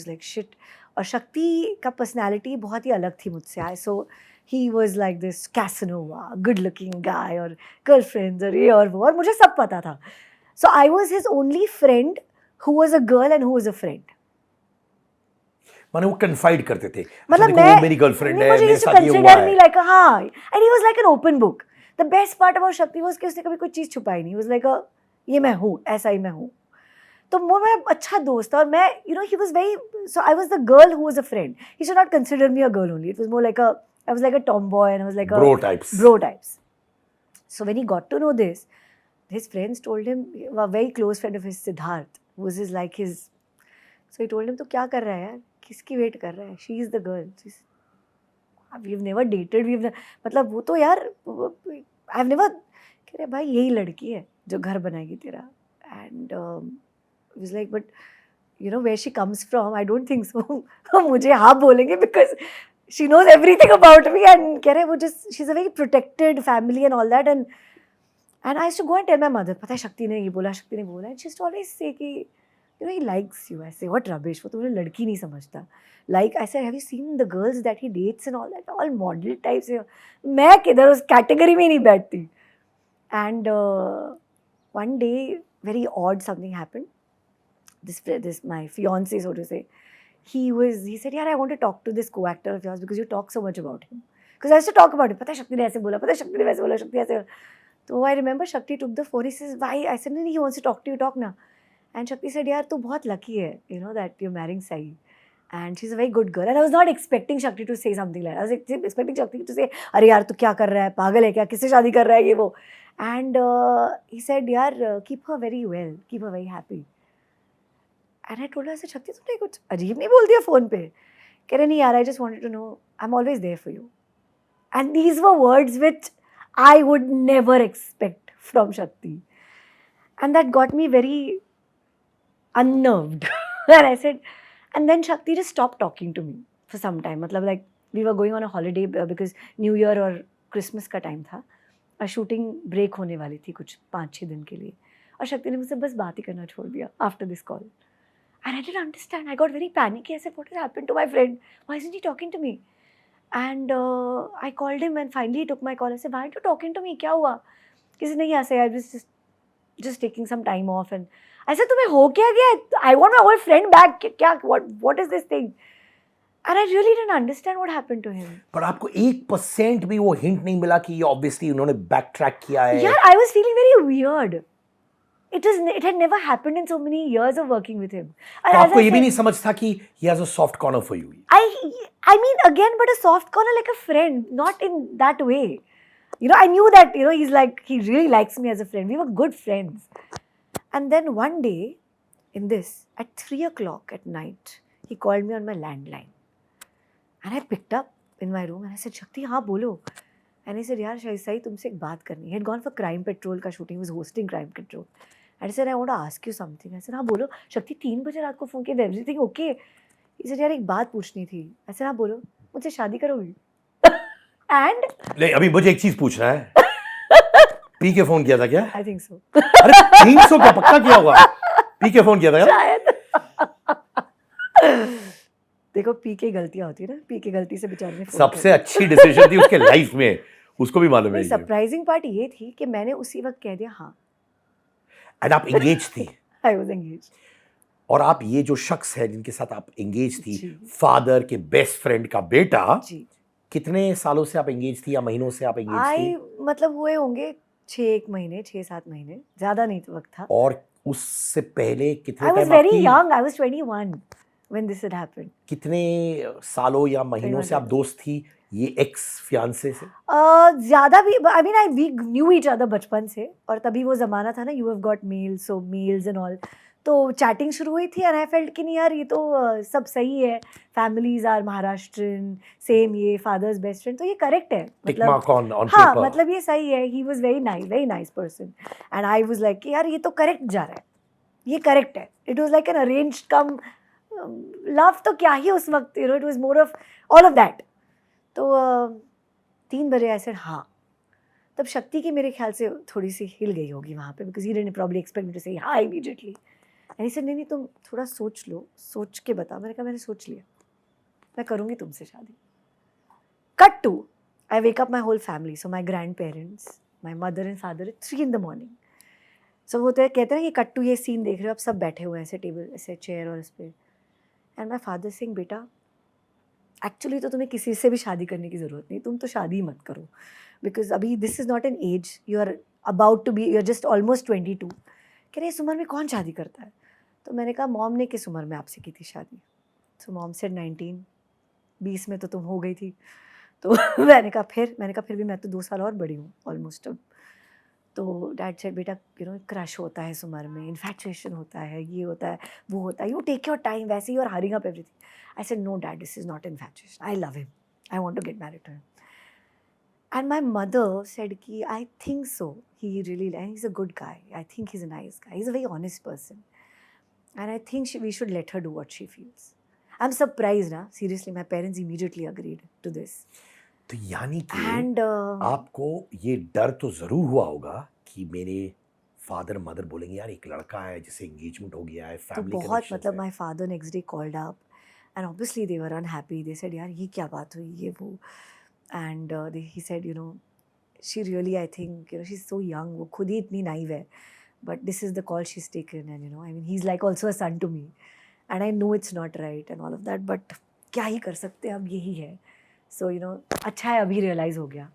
लाइक शिट. और शक्ति का पर्सनैलिटी बहुत ही अलग थी मुझसे. So he was like this casanova, good looking guy और गर्लफ्रेंड्स और ये और वो, और मुझे सब पता था. So I was his only friend who was a girl and who was a friend. माने वो कन्फाइड करते थे, मतलब मैं मेरी गर्लफ्रेंड है, मेरे साथ ये हुआ है. लाइक हाँ. And he was like an open book. The best part about शक्ति वाज कि उसने कभी कोई चीज़ छुपाई नहीं. वाज लाइक ये मैं हूँ, ऐसा ही मैं हूँ. तो वो मेरा अच्छा दोस्त था. और मैं he was very, so I was the girl who was a friend. He should not consider me a girl only. It was more like I was like a Tom boy and I was like bro types. So when he got to know this, his friends told him, a very close friend of his, Siddharth, who was like his, so he told him, तो क्या कर रहा है यार, किसकी wait कर रहा है, she is the girl, we've never dated, मतलब वो तो यार, I've never, कह रहे भाई यही लड़की है जो घर बनाएगी तेरा, and it was like, but you know where she comes from, I don't think so. मुझे हाँ बोलेंगे because she knows everything about me, and कह रहे वो just, she's a very protected family and all that, and I used to go and tell my mother, पता है शक्ति ने ये बोला, शक्ति ने बोला, and she used to always say कि you know he likes you. I say what rubbish, वो तो मुझे लड़की नहीं समझता. Like I said, have you seen the girls that he dates and all that, all model types है. मैं किधर उस category में नहीं बैठती. And one day, very odd something happened. This my fiance, so to say, he said, yeah, I want to talk to this co-actor of yours because you talk so much about him. Because I used to talk about him. पता है शक्ति ने ऐसे बोला, पता है शक्ति ने वैसे बोला, शक्ति ऐसे. So I remember Shakti took the phone. He says, why? I said, no, he wants to talk to you. Talk na. And Shakti said, yaar, tu bahut lucky hai, you know, that you're marrying Sai. And she's a very good girl. And I was not expecting Shakti to say something like that. I was expecting Shakti to say, अरे यार तू क्या कर रहा है, पागल है क्या, किससे शादी कर रहा है ये वो. And he said, यार keep her very well, keep her very happy. And I told her, I said, Shakti तूने कुछ अजीब नहीं बोल दिया फोन पे. कह रहे नहीं यार, I just wanted to know, I'm always there for you. And these were words which I would never expect from Shakti. And that got me very unnerved. And I said, and then Shakti just stopped talking to me for some time. मतलब like we were going on a holiday because New Year और Christmas का time था. और shooting break होने वाली थी कुछ 5-6 दिन के लिए. और शक्ति ने मुझसे बस बात ही करना छोड़ दिया after this call. And I didn't understand. I got very panicky. I said, what has happened to my friend? Why isn't he talking to me? And I called him and finally he took my call. I said, why aren't you talking to me? क्या हुआ? किसी ने यहाँ से, I was just taking some time off. And I said, तुम्हें हो क्या गया? I want my old friend back. क्या? What is this thing? And I really didn't understand what happened to him. पर आपको 1% भी वो हिंट नहीं मिला कि ये obviously उन्होंने backtrack किया है? Yeah, I was feeling very weird. It had never happened in so many years of working with him. तो आपको ये भी नहीं समझ था कि he has a soft corner for you? I mean, again, but a soft corner like a friend, not in that way. You know, I knew that, you know, he really likes me as a friend. We were good friends. And then one day, at 3 o'clock at night, he called me on my landline. And I picked up in my room and I said, Shakti, हाँ बोलो. And he said, यार शाही तुमसे एक बात करनी है. He had gone for Crime Patrol का shooting. He was hosting Crime Patrol. And I said, I want to ask you something. I said, हाँ बोलो. शक्ति 3 बजे रात को फोन किया, everything okay? He said, यार एक बात पूछनी थी. I said, हाँ बोलो. मुझसे शादी करोगी? And नहीं, अभी मुझे एक चीज पूछना है. पी के फोन किया था क्या? I think so. अरे 300 क्या पक्का किया होगा? पी के फोन किया था क्या? शायद. देखो पी के गलतियां होती है ना, पी के गलती से बेचारे ने सबसे अच्छी डिसीजन थी उसके लाइफ में, उसको भी मालूम है. सरप्राइजिंग पार्ट ये थी कि मैंने उसी वक्त कह दिया हाँ. एंड आप एंगेज थी? I was engage. और आप ये जो शख्स है जिनके साथ आप एंगेज थी, फादर के बेस्ट फ्रेंड का बेटा, जी. कितने सालों से आप एंगेज थी या महीनों से आप एंगेज थी? मतलब हुए होंगे 6 महीने, 6-7 महीने, ज्यादा नहीं वक्त था. और उससे पहले कितने time? I was very young, I was 21 when this had happened. कितने सालों या महीनों से आप दोस्त थी ये एक्स फियांसे से? ज्यादा भी, I mean we knew each other बचपन से, और तभी वो जमाना था ना, you have got mails, so mails and all, तो चैटिंग शुरू हुई थी. एंड आई फेल्ट कि नहीं यार ये तो सब सही है, फैमिलीज आर महाराष्ट्रन, सेम, ये फादर्स बेस्ट फ्रेंड, तो ये करेक्ट है, मतलब हाँ, मतलब ये सही है. He was very nice person and I was like यार ये तो करेक्ट जा रहा है, ये करेक्ट है. It was like an arranged come love, तो क्या ही उस वक्त, you know, it was more of all of that. तो 3 बजे आई सेड हाँ. तब शक्ति की मेरे ख्याल से थोड़ी सी हिल गई होगी वहाँ पे, because he didn't probably expect me to say हाँ इमीडिएटली. एंड ही सेड नहीं तुम थोड़ा सोच लो, सोच के बताओ. मैंने कहा मैंने सोच लिया, मैं करूँगी तुमसे शादी. Cut to, I wake up my whole family, so my grandparents, my mother and father, 3 in the morning. सो वो तो कहते हैं ना कि कट टू ये सीन देख रहे हो, आप सब बैठे हुए हैं ऐसे टेबल, ऐसे चेयर और इस पर. एंड माई फादर सिंह, बेटा एक्चुअली तो तुम्हें किसी से भी शादी करने की ज़रूरत नहीं, तुम तो शादी मत करो, बिकॉज अभी this is not an age, you are about to be, you are just almost 22. कह रहे इस उम्र में कौन शादी करता है? तो मैंने कहा मॉम ने किस उम्र में आपसे की थी शादी? सो मॉम सेड 19, 20 में तो तुम हो गई थी. तो मैंने कहा फिर भी मैं तो 2 साल और बड़ी हूँ ऑलमोस्ट अब. तो डैड सेड बेटा क्रश होता है इस उम्र में, इन्फैचुएशन होता है, ये होता है, वो होता है, यू टेक योर टाइम, वैसे ही और hurrying up everything. I said no dad, this is not infatuation, I love him, I want to get married to him. And my mother said कि I think so, he really, and he is a good guy, I think he is a nice guy, he is a very honest person, and I think we should let her do what she feels. I am surprised ना, seriously, my parents immediately agreed to this. तो यानी कि and आपको ये डर तो जरूर हुआ होगा कि मेरे फादर मदर बोलेंगे यार एक लड़का है जिसे एंगेजमेंट हो गया है, तो फैमिली बहुत, कनेक्शंस मतलब है। My father next day called up and obviously they were unhappy, they said यार ये क्या बात हुई, ये वो, and he said she really, I think she is so young, वो खुद ही इतनी नाइव है, but this is the call she's taken, and I mean he's like also a son to me, and I know it's not right and all of that, but क्या ही कर सकते हैं, अब यही है। So अच्छा है अभी realize हो गया,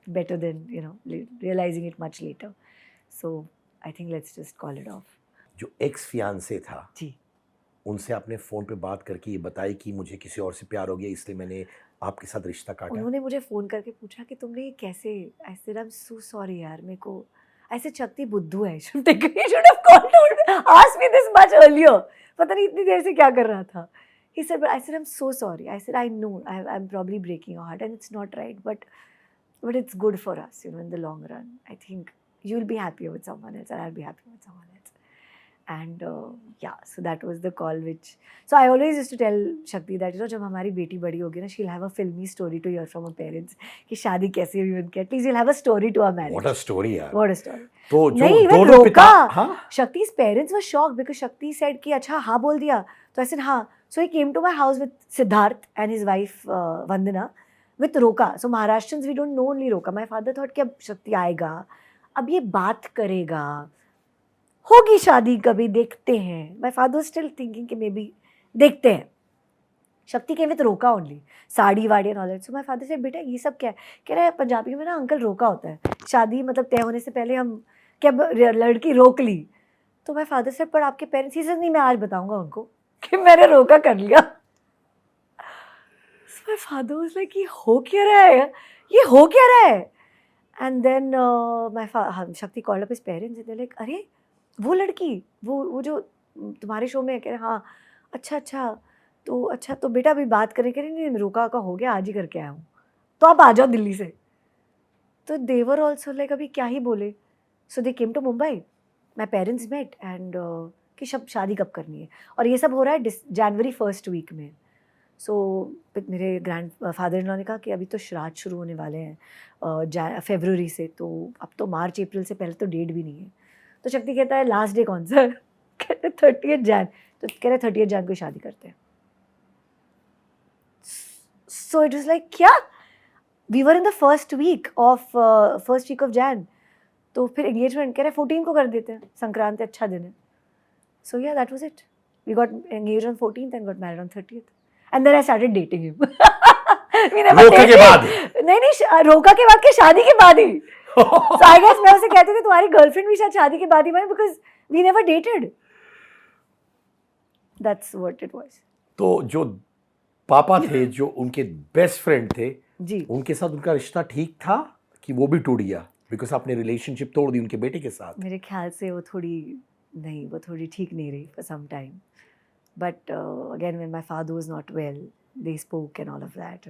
better than realizing it much later, so I think let's just call it off। जो एक्स फियांसे था जी, उनसे आपने फोन पे बात करके ये बताई कि मुझे किसी और से प्यार हो गया इसलिए मैंने आपके साथ रिश्ता काटा? उन्होंने मुझे फ़ोन करके पूछा कि तुमने ये कैसे, आई said I am so sorry यार, मेरे को ऐसे शक्ति बुद्धू है, should have called, asked me this much earlier, पता नहीं इतनी देर से क्या कर रहा था। He said, but I said, I'm so sorry. I said, I know I'm probably breaking your heart and it's not right, but it's good for us, in the long run. I think you'll be happier with someone else and I'll be happier with someone else. And yeah, so that was the call which, so I always used to tell Shakti that जब हमारी बेटी बड़ी होगी ना, she'll have a filmy story to hear from her parents कि शादी कैसे हुई उनकी, at least you'll have a story to our marriage. What a story यार। What a story. तो जो नहीं, even दोनों पिता, रोका। हाँ, Shakti's parents were shocked because Shakti said कि अच्छा हाँ बोल दिया, तो I said हाँ। So he came to my house with Siddharth and his wife Vandana with Roka. So Maharashtrians, we don't know only Roka. My father thought कि अब Shakti आएगा, अब ये बात करेगा, होगी शादी कभी, देखते हैं। My father was still thinking कि मे बी देखते हैं। शक्ति came with रोका ओनली, साड़ी वाड़ी and all that. So my father said बेटा ये सब क्या है? कह रहा है पंजाबी में ना अंकल रोका होता है, शादी मतलब तय होने से पहले हम क्या लड़की रोक ली। तो माय फादर सेड पर आपके पेरेंट्स, ही सेड नहीं मैं आज बताऊंगा उनको कि मैंने रोका कर लिया। So my father was like ये हो क्या रहा है, ये हो क्या रहा है? एंड देन माय शक्ति called up his parents, they like अरे वो लड़की, वो जो तुम्हारे शो में है। कह रहे हाँ, अच्छा तो बेटा अभी बात करें। कह रहे नहीं रोका का हो गया, आज ही करके आया हूँ, तो आप आ जाओ दिल्ली से। तो देवर ऑल्सो लाइक अभी क्या ही बोले। So they came to Mumbai, my parents met and कि शादी कब करनी है, और ये सब हो रहा है जनवरी 1st वीक में। सो मेरे ग्रैंड फादर इन लॉ ने कहा कि अभी तो श्राद्ध शुरू होने वाले हैं फरवरी से, तो अब तो मार्च अप्रैल से पहले तो डेट भी नहीं है। तो शक्ति कहता है लास्ट डे कौन सा? कहते 30 जैन। तो कह रहे 30 जैन को शादी करते हैं। सो इट वाज लाइक क्या, we were in the first week of Jan, तो फिर एंगेजमेंट कह रहे 14 को कर देते हैं, संक्रांति अच्छा दिन है। So yeah that was it, we got engage on 14th and got married on 30th and then I started dating him. Roka के बाद? नहीं, रोका के बाद के, शादी के बाद ही। So I guess मैं उसे कहती थी तुम्हारी गर्लफ्रेंड भी शायद शादी के बाद ही बनी, because we never dated. That's what it was. तो जो पापा थे, जो उनके बेस्ट फ्रेंड थे जी, उनके साथ उनका रिश्ता ठीक था कि वो भी टूट गया बिकॉज आपने रिलेशनशिप तोड़ दी उनके बेटे के साथ? मेरे ख्याल से वो थोड़ी ठीक नहीं रही for some time. But again when my father was not well, they spoke and all of that,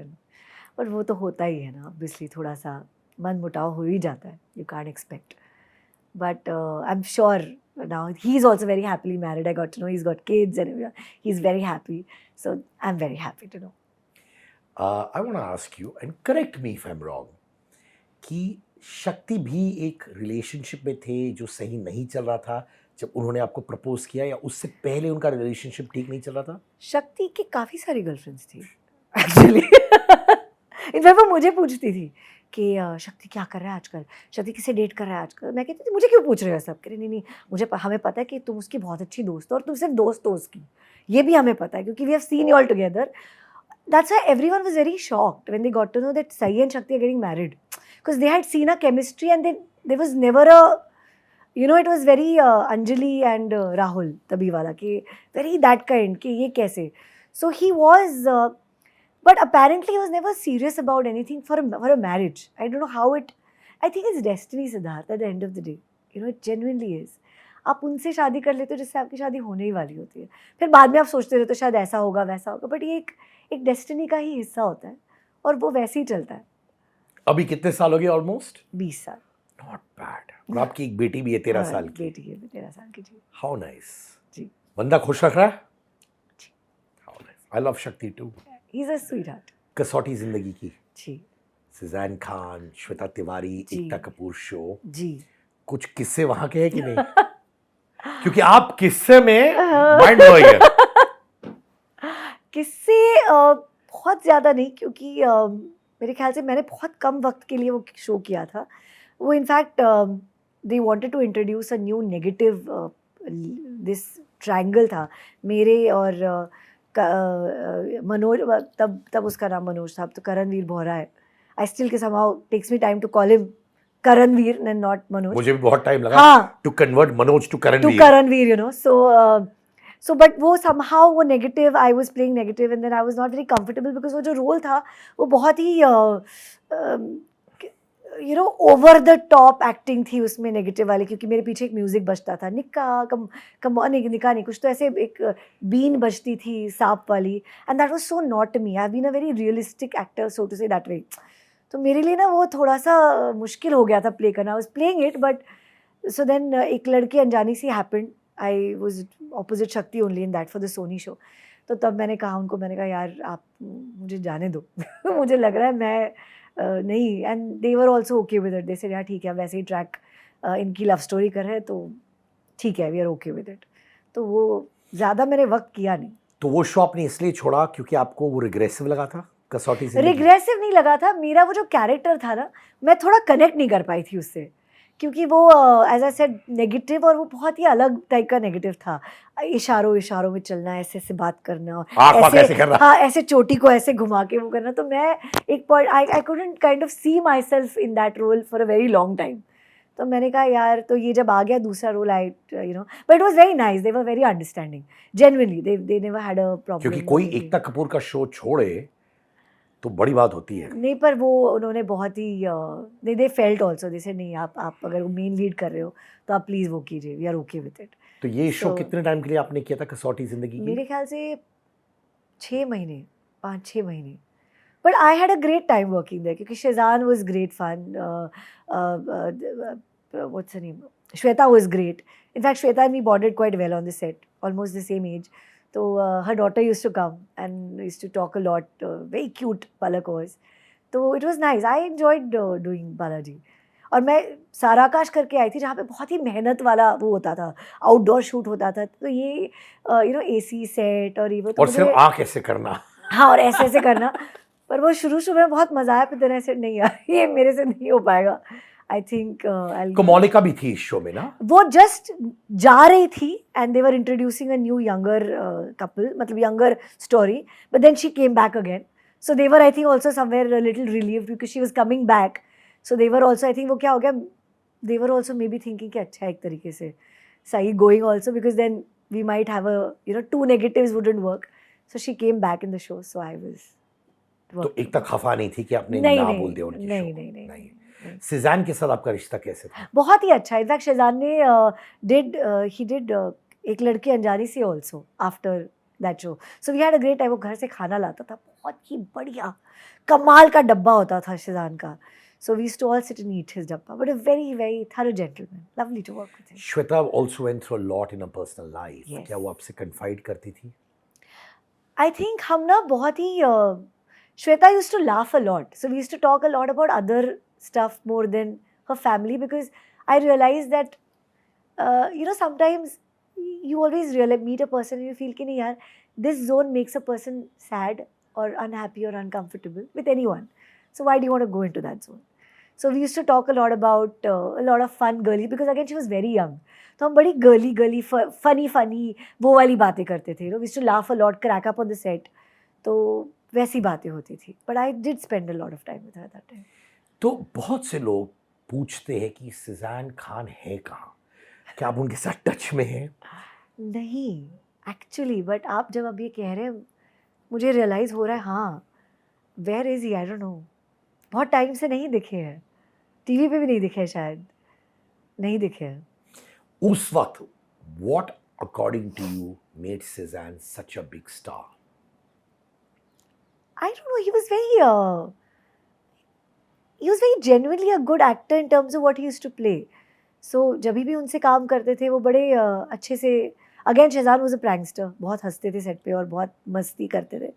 but वो तो होता ही है ना, obviously थोड़ा सा मन मुटाव हो ही जाता है, you can't expect. But I'm sure now he's also very happily married. I got to know he's got kids and he's very happy. So I'm very happy to know. I want to ask you and correct me if I'm wrong कि शक्ति भी एक relationship में थे जो सही नहीं चल रहा था जब उन्होंने आपको प्रपोज किया, या उससे पहले उनका रिलेशनशिप ठीक नहीं चल रहा था? शक्ति की काफ़ी सारी गर्लफ्रेंड्स थी एक्चुअली। इनफैक्ट वो मुझे पूछती थी कि शक्ति क्या कर रहा है आजकल, शक्ति किसे डेट कर रहा है आजकल। मैं कहती थी मुझे क्यों पूछ रहे हो सब? कह रहे नहीं मुझे हमें पता है कि तुम उसकी बहुत अच्छी दोस्त हो, और तुम सिर्फ दोस्त हो उसकी, ये भी हमें पता है क्योंकि we have seen you all together. That's why everyone was very shocked when they got to know that Sai and Shakti are getting married, because they had seen a chemistry and there was never a, it was very Anjali and Rahul तभी वाला कि very that kind कि ये कैसे. So he was, but apparently he was never serious about anything for a marriage. I don't know how it I think it's destiny Siddharth at the end of the day, you know it genuinely is. आप उनसे शादी कर लेते हो जिससे आपकी शादी होने ही वाली होती है, फिर बाद में आप सोचते रहते हो शायद ऐसा होगा वैसा होगा, बट ये एक डेस्टिनी का ही हिस्सा होता है और वो वैसे ही चलता है. अभी कितने साल हो गए? ऑलमोस्ट 20 साल. Not bad. और आपकी एक बेटी भी है 13 हाँ, साल की. बेटी है 13 साल की जी. How nice. जी. बंदा खुश रख रहा है. जी. How nice. I love Shakti too. He is a sweetheart. Kasauti Zindagi Kay. जी. सुजैन खान, श्वेता तिवारी, जी. एकता कपूर शो. जी. कुछ किस्से वहां के हैं कि नहीं? क्योंकि आप किस्से में माइंड ब्लोइंग है. किससे बहुत ज़्यादा नहीं, क्योंकि मेरे ख्याल से मैंने बहुत कम वक्त के लिए वो शो किया था. वो in fact they wanted to introduce a new negative, this triangle था मेरे और मनोज, तब उसका नाम मनोज था, अब तो करणवीर बोहरा है. आई स्टिल के somehow takes me time to call him Karanveer and not Manoj. मुझे भी बहुत टाइम लगा हाँ, to convert Manoj to to Karanveer. Karanveer, you know. So but वो somehow वो negative, I was playing negative and then I was not very comfortable because वो जो role था वो बहुत ही you know over the top acting थी उसमें negative वाली, क्योंकि मेरे पीछे एक म्यूजिक बजता था, निक्का कम निक्का नहीं कुछ तो ऐसे एक बीन बजती थी सांप वाली, and that was so not me. I've been a very realistic actor, so to say that way. तो मेरे लिए ना वो थोड़ा सा मुश्किल हो गया था प्ले करना. I was playing it but so then एक लड़की अनजानी सी happened. I was opposite Shakti only in that for the Sony show. तो तब मैंने कहा उनको, मैंने कहा यार आप मुझे जाने दो. मुझे लग रहा है मैं नहीं. And they were also okay with it. They said यार ठीक है, वैसे ही ट्रैक इनकी लव स्टोरी कर है तो ठीक है, we are okay with it. तो वो ज़्यादा मैंने वक्त किया नहीं. तो वो शो आपने इसलिए छोड़ा क्योंकि आपको वो रिग्रेसिव लगा था? कसौटी जिंदगी. रिग्रेसिव नहीं लगा था, मेरा वो जो कैरेक्टर था ना, मैं थोड़ा कनेक्ट नहीं कर पाई थी उससे, क्योंकि वो एज आई सेड नेगेटिव, और वो बहुत ही अलग टाइप का नेगेटिव था. इशारों में चलना, ऐसे ऐसे बात करना, और ऐसे करना. हाँ ऐसे चोटी को ऐसे घुमा के वो करना. तो मैं एक point I couldn't kind of see myself in that role for a very long time. तो मैंने कहा यार, तो ये जब आ गया दूसरा role, I you know, but it was very nice. They were very understanding, genuinely. They never had a problem. क्योंकि कोई एकता कपूर का शो छोड़े तो बड़ी बात होती है. नहीं, पर वो उन्होंने बहुत ही दे फेल्ट ऑल्सो, जैसे नहीं आप अगर मेन लीड कर रहे हो तो आप प्लीज़ वो कीजिए, we are okay with it. तो ये शो So, कितने टाइम के लिए आपने किया था, कसौटी जिंदगी की? मेरे ख्याल से 6 महीने, 5-6 महीने. But I had a great time working there, क्योंकि Cezanne was great fun. What's her name, Shweta was great. In fact Shweta and me bonded quite well on the set, almost the same age. So her daughter used to come and used to talk a lot. Very cute Palak was. So it was nice. I enjoyed doing Balaji. और मैं साराकाश करके आई थी जहाँ पे बहुत ही मेहनत वाला वो होता था, आउटडोर शूट होता था. तो ये यू नो AC सेट और ये वो, तो और सिर्फ आँख ऐसे करना. हाँ, और ऐसे ऐसे करना. पर वो शुरू में बहुत मजा आया, फिर ऐसे नहीं यार ये मेरे से नहीं हो पाएगा. आई थिंक कोमोलिका भी थी इस शो में ना? वो जस्ट जा रही थी and they were introducing a new younger couple, मतलब younger story, but then she came back again. So they were I think also somewhere little relieved because she was coming back. So they were also, I think वो क्या हो गया, they were also maybe thinking कि अच्छा एक तरीके से सही going also, because then we might have a you know 2 negatives wouldn't work. So she came back in the show, so I was तो एक तक खफा नहीं थी कि आपने नहीं, ना नहीं, बोल दिया उनकी नहीं, शो? नहीं, नहीं. सुजैन के साथ आपका रिश्ता कैसे था? बहुत ही अच्छा. इनफैक्ट शेजान ने ही डिड एक लड़की अनजानी सी also after that show. So we had a great time. वो घर से खाना लाता था, बहुत ही बढ़िया कमाल का डब्बा होता था शेजान का. So we used to all sit and eat his dabba, but a very very thorough gentleman, lovely to work with him. Shweta also went through a lot in a personal life. Yes. क्या वो आपसे कन्फाइड करती थी? I think हम ना बहुत ही Shweta used to laugh a lot. So we used to talk a lot about other stuff more than her family, because I realized that, you know, sometimes you always meet a person and you feel कि नहीं यार, this zone makes a person sad or unhappy or uncomfortable with anyone. So why do you want to go into that zone? So we used to talk a lot about a lot of fun girly, because again she was very young. तो हम बड़ी girly funny वो वाली बातें करते थे. You know, we used to laugh a lot, crack up on the set. तो वैसी बातें होती थी. But I did spend a lot of time with her that time. तो बहुत से लोग पूछते हैं कि सुजैन खान है कहाँ? क्या आप उनके साथ टच में हैं? नहीं एक्चुअली, बट आप जब अब ये कह रहे हैं मुझे रियलाइज़ हो रहा है, हाँ where is he, I don't know. बहुत टाइम से नहीं दिखे हैं. टीवी पे भी नहीं दिखे शायद, नहीं दिखे हैं। उस वक्त what according to you made Cezanne such a big star? I don't know, he was very genuinely a good actor in terms of what he used to play. So जब भी उनसे काम करते थे वो बड़े अच्छे से, again Schezwan was a prankster, बहुत हंसते थे सेट पे और बहुत मस्ती करते थे.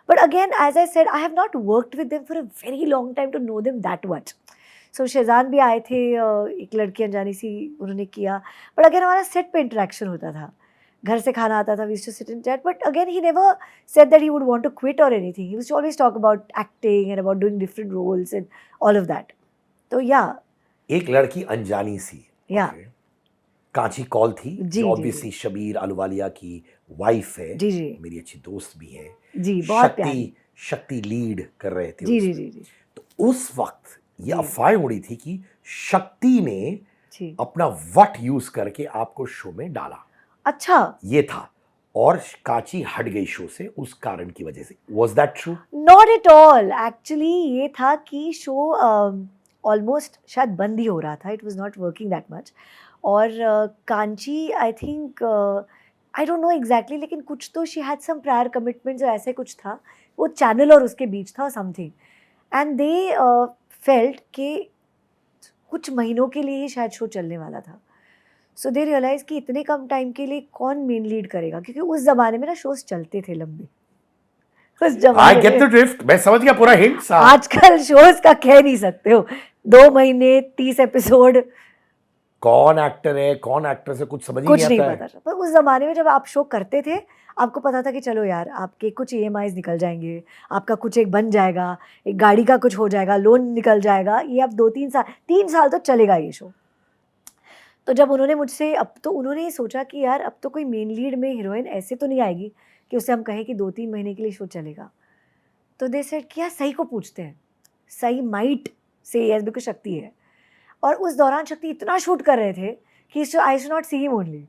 But again, as I said, I have not worked with them for a very long time to know them that much. So Schezwan भी आए थे, एक लड़की अनजानी सी उन्होंने किया, बट अगेन हमारा सेट पे इंटरेक्शन होता था, घर से खाना आता था, we used to sit and chat, but again he never said that he would want to quit or anything. He used to always talk about acting and about doing different roles and all of that. So yeah. एक लड़की अनजानी सी, Yeah. okay. Kanchi call थी, जी, जो जी, obviously Shabir Ahluwalia की wife है, जी जी मेरी अच्छी दोस्त भी है, जी, बहुत प्यारी, शक्ति लीड कर रहे थे जी जी उसमें। जी जी तो उस वक्त ये जी। अफवाहें उड़ी थी कि शक्ति ने जी। अपना वट यूज करके आपको शो में डाला, अच्छा, ये था, और कांची हट गई शो से उस कारण की वजह से। Was that true? Not at all, actually ये था कि शो ऑलमोस्ट शायद बंद ही हो रहा था, it was not working that much, और Kanchi I think, I don't know exactly, लेकिन कुछ तो she had some prior commitments और ऐसे कुछ था, वो चैनल और उसके बीच था समथिंग, एंड दे फेल्ट कि कुछ महीनों के लिए ही शायद शो चलने वाला था. सो दे रियलाइज कि इतने कम टाइम के लिए कौन मेन लीड करेगा, क्योंकि उस जमाने में ना शोज चलते थे लंबे, उस आई जमाने गेट द में. ड्रिफ्ट, मैं समझ गया पूरा हिंट। आजकल शोज का कह नहीं सकते हो, 2 महीने 30 एपिसोड, कौन एक्टर है कौन एक्टर से कुछ समझ ही कुछ नहीं नहीं आता है। पता था. पर उस जमाने में जब आप शो करते थे, आपको पता था कि चलो यार आपके कुछ EMIs निकल जाएंगे, आपका कुछ एक बन जाएगा, एक गाड़ी का कुछ हो जाएगा, लोन निकल जाएगा, ये अब 2-3 साल, 3 साल तो चलेगा ये शो. तो जब उन्होंने मुझसे, अब तो उन्होंने सोचा कि यार अब तो कोई मेन लीड में हीरोइन ऐसे तो नहीं आएगी कि उससे हम कहें कि 2-3 महीने के लिए शो चलेगा. तो दे सेड कि यार सही को पूछते हैं, सही माइट से यस बिकॉज शक्ति है. और उस दौरान शक्ति इतना शूट कर रहे थे कि I should not see him only.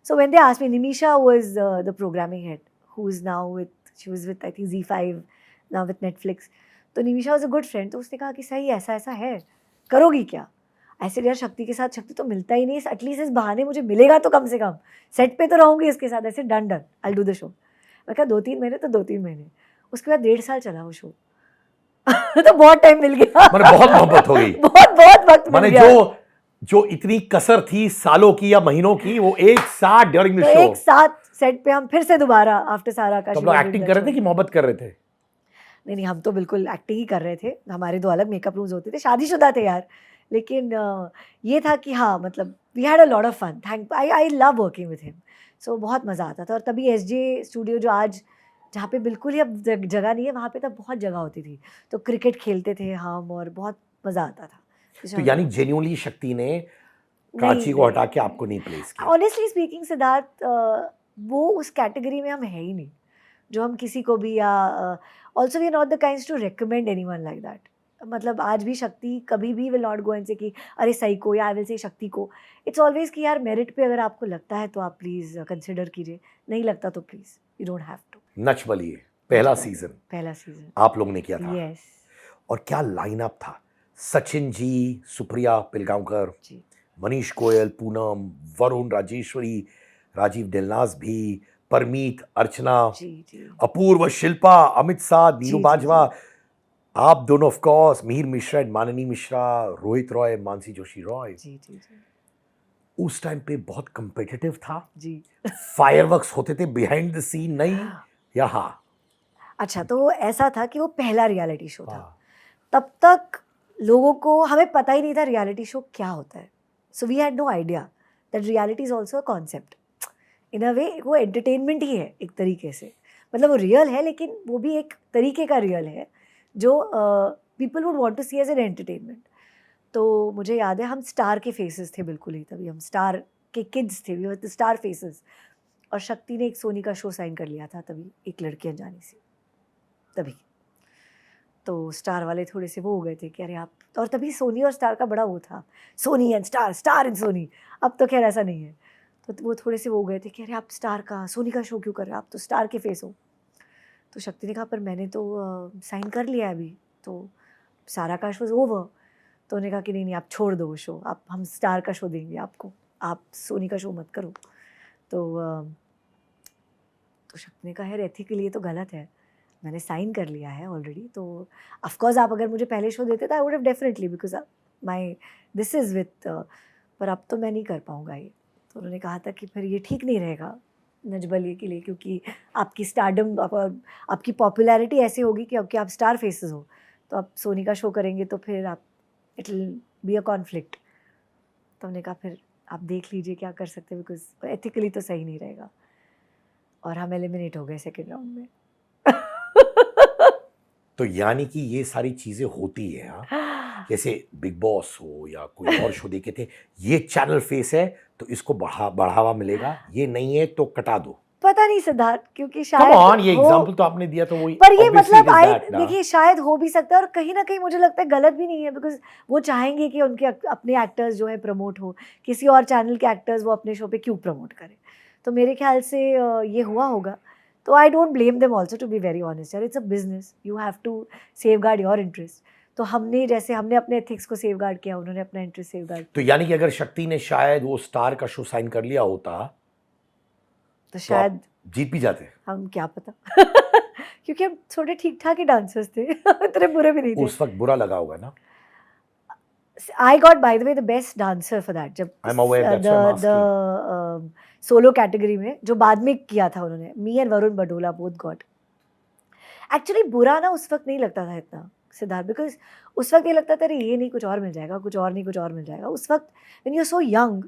So when they asked me, Nimisha was the programming head who is now with, she was with I think Z5 now with Netflix. तो Nimisha was a good friend, तो उसने कहा कि सही ऐसा ऐसा है, करोगी क्या? ऐसे यार शक्ति के साथ, शक्ति तो मिलता ही नहीं, एटलीस्ट इस बहाने मुझे मिलेगा तो कम से कम, सेट पे तो रहूँगी इसके साथ, ऐसे done done I do the show. मैं कहा 2-3 महीने तो 2-3 महीने, उसके बाद 1.5 साल चला वो शो. तो बहुत टाइम मिल गया, मैंने बहुत मोहब्बत हो गई, बहुत वक्त मिल माने गया. जो इतनी कसर थी सालों की या महीनों की, वो एक साथ ड्यूरिंग द तो शो। एक साथ सेट पे हम फिर से दोबारा आफ्टर सारा का तो हम लोग एक्टिंग कर रहे थे कि मोहब्बत कर रहे थे? नहीं नहीं, हम तो बिल्कुल एक्टिंग ही कर रहे थे, हमारे 2 अलग मेकअप रूम्स होते थे, शादीशुदा थे यार. लेकिन ये था कि हाँ, मतलब we had a lot of fun, thank I love working with him. So बहुत मज़ा आता था. और तभी SJ स्टूडियो, जो आज जहाँ पे बिल्कुल ही अब जगह नहीं है, वहाँ पे तब बहुत जगह होती थी, तो क्रिकेट खेलते थे हम और बहुत मज़ा आता था. तो यानी जेन्युइनली शक्ति ने कांची को हटा के आपको नहीं प्लेस किया? ऑनेस्टली स्पीकिंग सिद्धार्थ, वो उस कैटेगरी में हम है ही नहीं जो हम किसी को भी, या also we are not the kinds to recommend anyone like that. मतलब आज भी शक्ति कभी भी विल नॉट गो एंड से कि अरे सही को, या आई विल से शक्ति को. इट्स ऑलवेज कि यार मेरिट पे अगर आपको लगता है तो आप प्लीज़ कंसिडर कीजिए, नहीं लगता तो please you don't have to. Nach Baliye पहला सीजन आप लोग ने किया था, यस और क्या लाइनअप था। सचिन जी, सुप्रिया पिलगांवकर, जी मनीष गोयल, पूनम, वरुण, राजेश्वरी, राजीव दिलनाज भी, परमीत, अर्चना, जी जी अपूर्व, शिल्पा, अमित साध, नीरू जी, जी, बाजवा, आप दोनों of course, Mihir Mishra and माननी मिश्रा, रोहित रॉय, मानसी जोशी रॉय। जी जी जी उस टाइम पे बहुत कम्पिटिटिव था, जी. फायरवर्क्स होते थे बिहाइंड द सीन, नहीं या हाँ? अच्छा, तो ऐसा था कि वो पहला रियलिटी शो था. हाँ, तब तक लोगों को, हमें पता ही नहीं था रियलिटी शो क्या होता है. So we had no idea that reality is also a concept. In a way वो एंटरटेनमेंट ही है एक तरीके से, मतलब वो रियल है, लेकिन वो भी एक तरीके का रियल है जो people would want to see as an entertainment. तो मुझे याद है हम स्टार के फेसेस थे बिल्कुल ही, तभी हम स्टार के किड्स थे, we were the star faces. और शक्ति ने एक सोनी का शो साइन कर लिया था तभी, एक लड़की अनजानी सी, तभी. तो स्टार वाले थोड़े से वो हो गए थे कि अरे आप, और तभी सोनी और स्टार का बड़ा वो था, Sony and Star, Star and Sony. अब तो खैर ऐसा नहीं है. तो वो थोड़े से वो हो गए थे कि अरे आप स्टार का, सोनी का शो क्यों कर रहे हो, आप तो स्टार के फेस हो. तो शक्ति ने कहा पर मैंने तो साइन कर लिया है अभी, तो सारा का शो ओवर. तो उन्होंने कहा कि नहीं नहीं आप छोड़ दो वो शो, आप हम स्टार का शो देंगे आपको, आप सोनी का शो मत करो। तो शक्ति ने कहा यार एथिकली ये तो गलत है, मैंने साइन कर लिया है ऑलरेडी, तो ऑफ कोर्स आप अगर मुझे पहले शो देते तो I would have definitely, because my this is with, पर अब तो मैं नहीं कर पाऊँगा ये। तो उन्होंने कहा था कि फिर ये ठीक नहीं रहेगा नजबलिए के लिए, क्योंकि आपकी स्टारडम, आपकी पॉपुलैरिटी ऐसी होगी कि आप स्टार फेसेस हो, तो आप सोनी का शो करेंगे तो फिर आप it will be a conflict. तो हमने कहा फिर आप देख लीजिए क्या कर सकते हैं, बिकॉज एथिकली तो सही नहीं रहेगा। और हम एलिमिनेट हो गए सेकेंड राउंड में। तो यानी कि ये सारी चीजें होती है, हाँ? जैसे बिग बॉस हो या कोई और शो देखे थे, ये चैनल फेस है तो इसको बढ़ावा मिलेगा, ये नहीं है तो कटा दो। पता नहीं सिद्धार्थ, क्योंकि कम शायद ऑन, ये हो, एग्जांपल तो आपने दिया तो वो पर ये obviously मतलब it is आई that, ना? देखिए शायद हो भी सकता है, और कहीं ना कहीं मुझे लगता है गलत भी नहीं है, बिकॉज वो चाहेंगे कि उनके अपने एक्टर्स जो है प्रमोट हो, किसी और चैनल के एक्टर्स वो अपने शो पे क्यों प्रमोट करें। तो मेरे ख्याल से ये हुआ होगा, तो I don't blame them also, to be very honest यार, it's a business, you have to safeguard your interest. तो हमने अपने एथिक्स को सेव गार्ड किया, उन्होंने अपना इंटरेस्ट सेव गार्ड तो यानी कि अगर शक्ति ने शायद वो स्टार का शो साइन कर लिया होता तो शायद जीत भी जाते। हम क्या पता क्योंकि हम थोड़े ठीक ठाक ही डांसर्स थे इतने बुरे भी नहीं थे। उस वक्त बुरा लगा होगा ना? I got, by the way, the best dancer for that. जब I'm aware, that's why I'm the solo category में जो बाद में किया था उन्होंने, me and Varun Badola both got. Actually बुरा ना उस वक्त नहीं लगता था इतना सिद्धार्थ, बिकॉज उस वक्त ये लगता था अरे ये नहीं कुछ और मिल जाएगा, कुछ और नहीं कुछ और मिल जाएगा। उस वक्त when you're so young,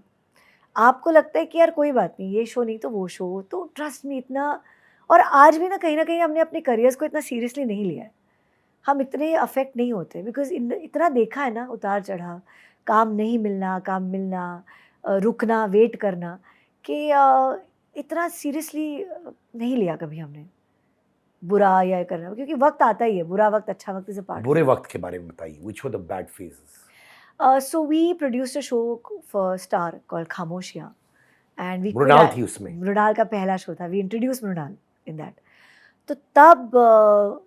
आपको लगता है कि यार कोई बात नहीं, ये शो नहीं तो वो शो, तो ट्रस्ट मी इतना। और आज भी ना कहीं हमने अपने करियर्स को इतना सीरियसली नहीं लिया है, हम इतने अफेक्ट नहीं होते, बिकॉज इतना देखा है ना उतार चढ़ाव, काम नहीं मिलना, काम मिलना, रुकना, वेट करना, कि इतना सीरियसली नहीं लिया कभी हमने बुरा या करना, क्योंकि वक्त आता ही है, बुरा वक्त अच्छा वक्त से पार्ट। बुरे वक्त के बारे में बताइए, which were the bad phases? So we produced a show for Star called खामोशियाँ, and we Mrinal थी उसमें। मृणाल का पहला शो था, we introduced Mrinal in that। तो तब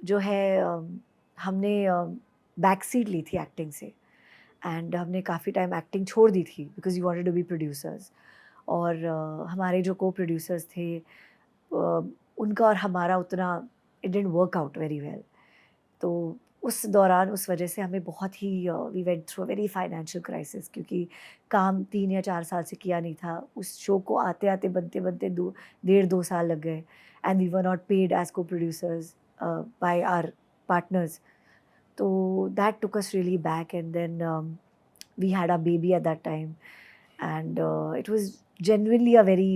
जो है हमने बैक सीट ली थी एक्टिंग से, एंड हमने काफ़ी टाइम एक्टिंग छोड़ दी थी because you wanted to be producers. और हमारे जो को प्रोड्यूसर्स थे उनका और हमारा उतना it didn't work out very well. तो उस दौरान उस वजह से हमें बहुत ही we went through a very financial crisis, क्योंकि काम 3 या 4 साल से किया नहीं था, उस शो को आते आते बनते बनते 1.5-2 साल लग गए, and we were not paid as co-producers by our partners. So that took us really back, and then we had our baby at that time, and it was genuinely a very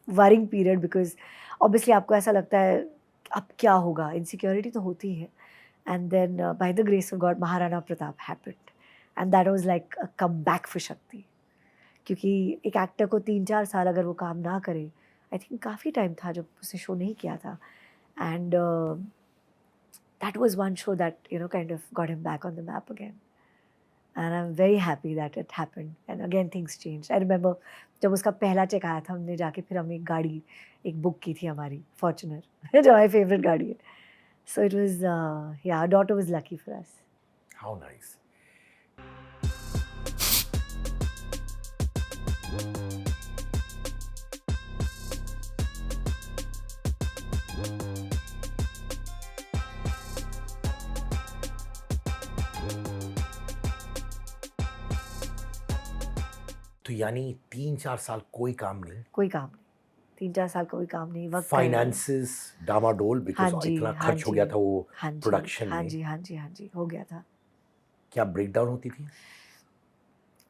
worrying period, because obviously आपको ऐसा लगता है अब क्या होगा, insecurity तो होती है, and then by the grace of God Maharana Pratap happened, and that was like a comeback for शक्ति, क्योंकि एक एक्टर को 3-4 साल अगर वो काम ना करे, आई थिंक काफ़ी टाइम था जब उसने शो नहीं किया था, and that was one show that you know kind of got him back on the map again, and I am very happy that it happened, and again things change. I remember जब उसका पहला check आया था, हमने जाके फिर हम एक बुक की थी हमारी फॉर्च्यूनर जो हमारी फेवरेट गाड़ी है। सो इट वाज या daughter was lucky for us. How nice. तो यानी 3-4 साल कोई काम नहीं, कोई काम नहीं, 3-4 साल कोई काम नहीं, वक्त फाइनेंसेस डामाडोल, बिकॉज इतना खर्च हो गया था वो प्रोडक्शन हाँ में। जी हाँ जी हाँ जी हो गया था। क्या ब्रेकडाउन होती थी?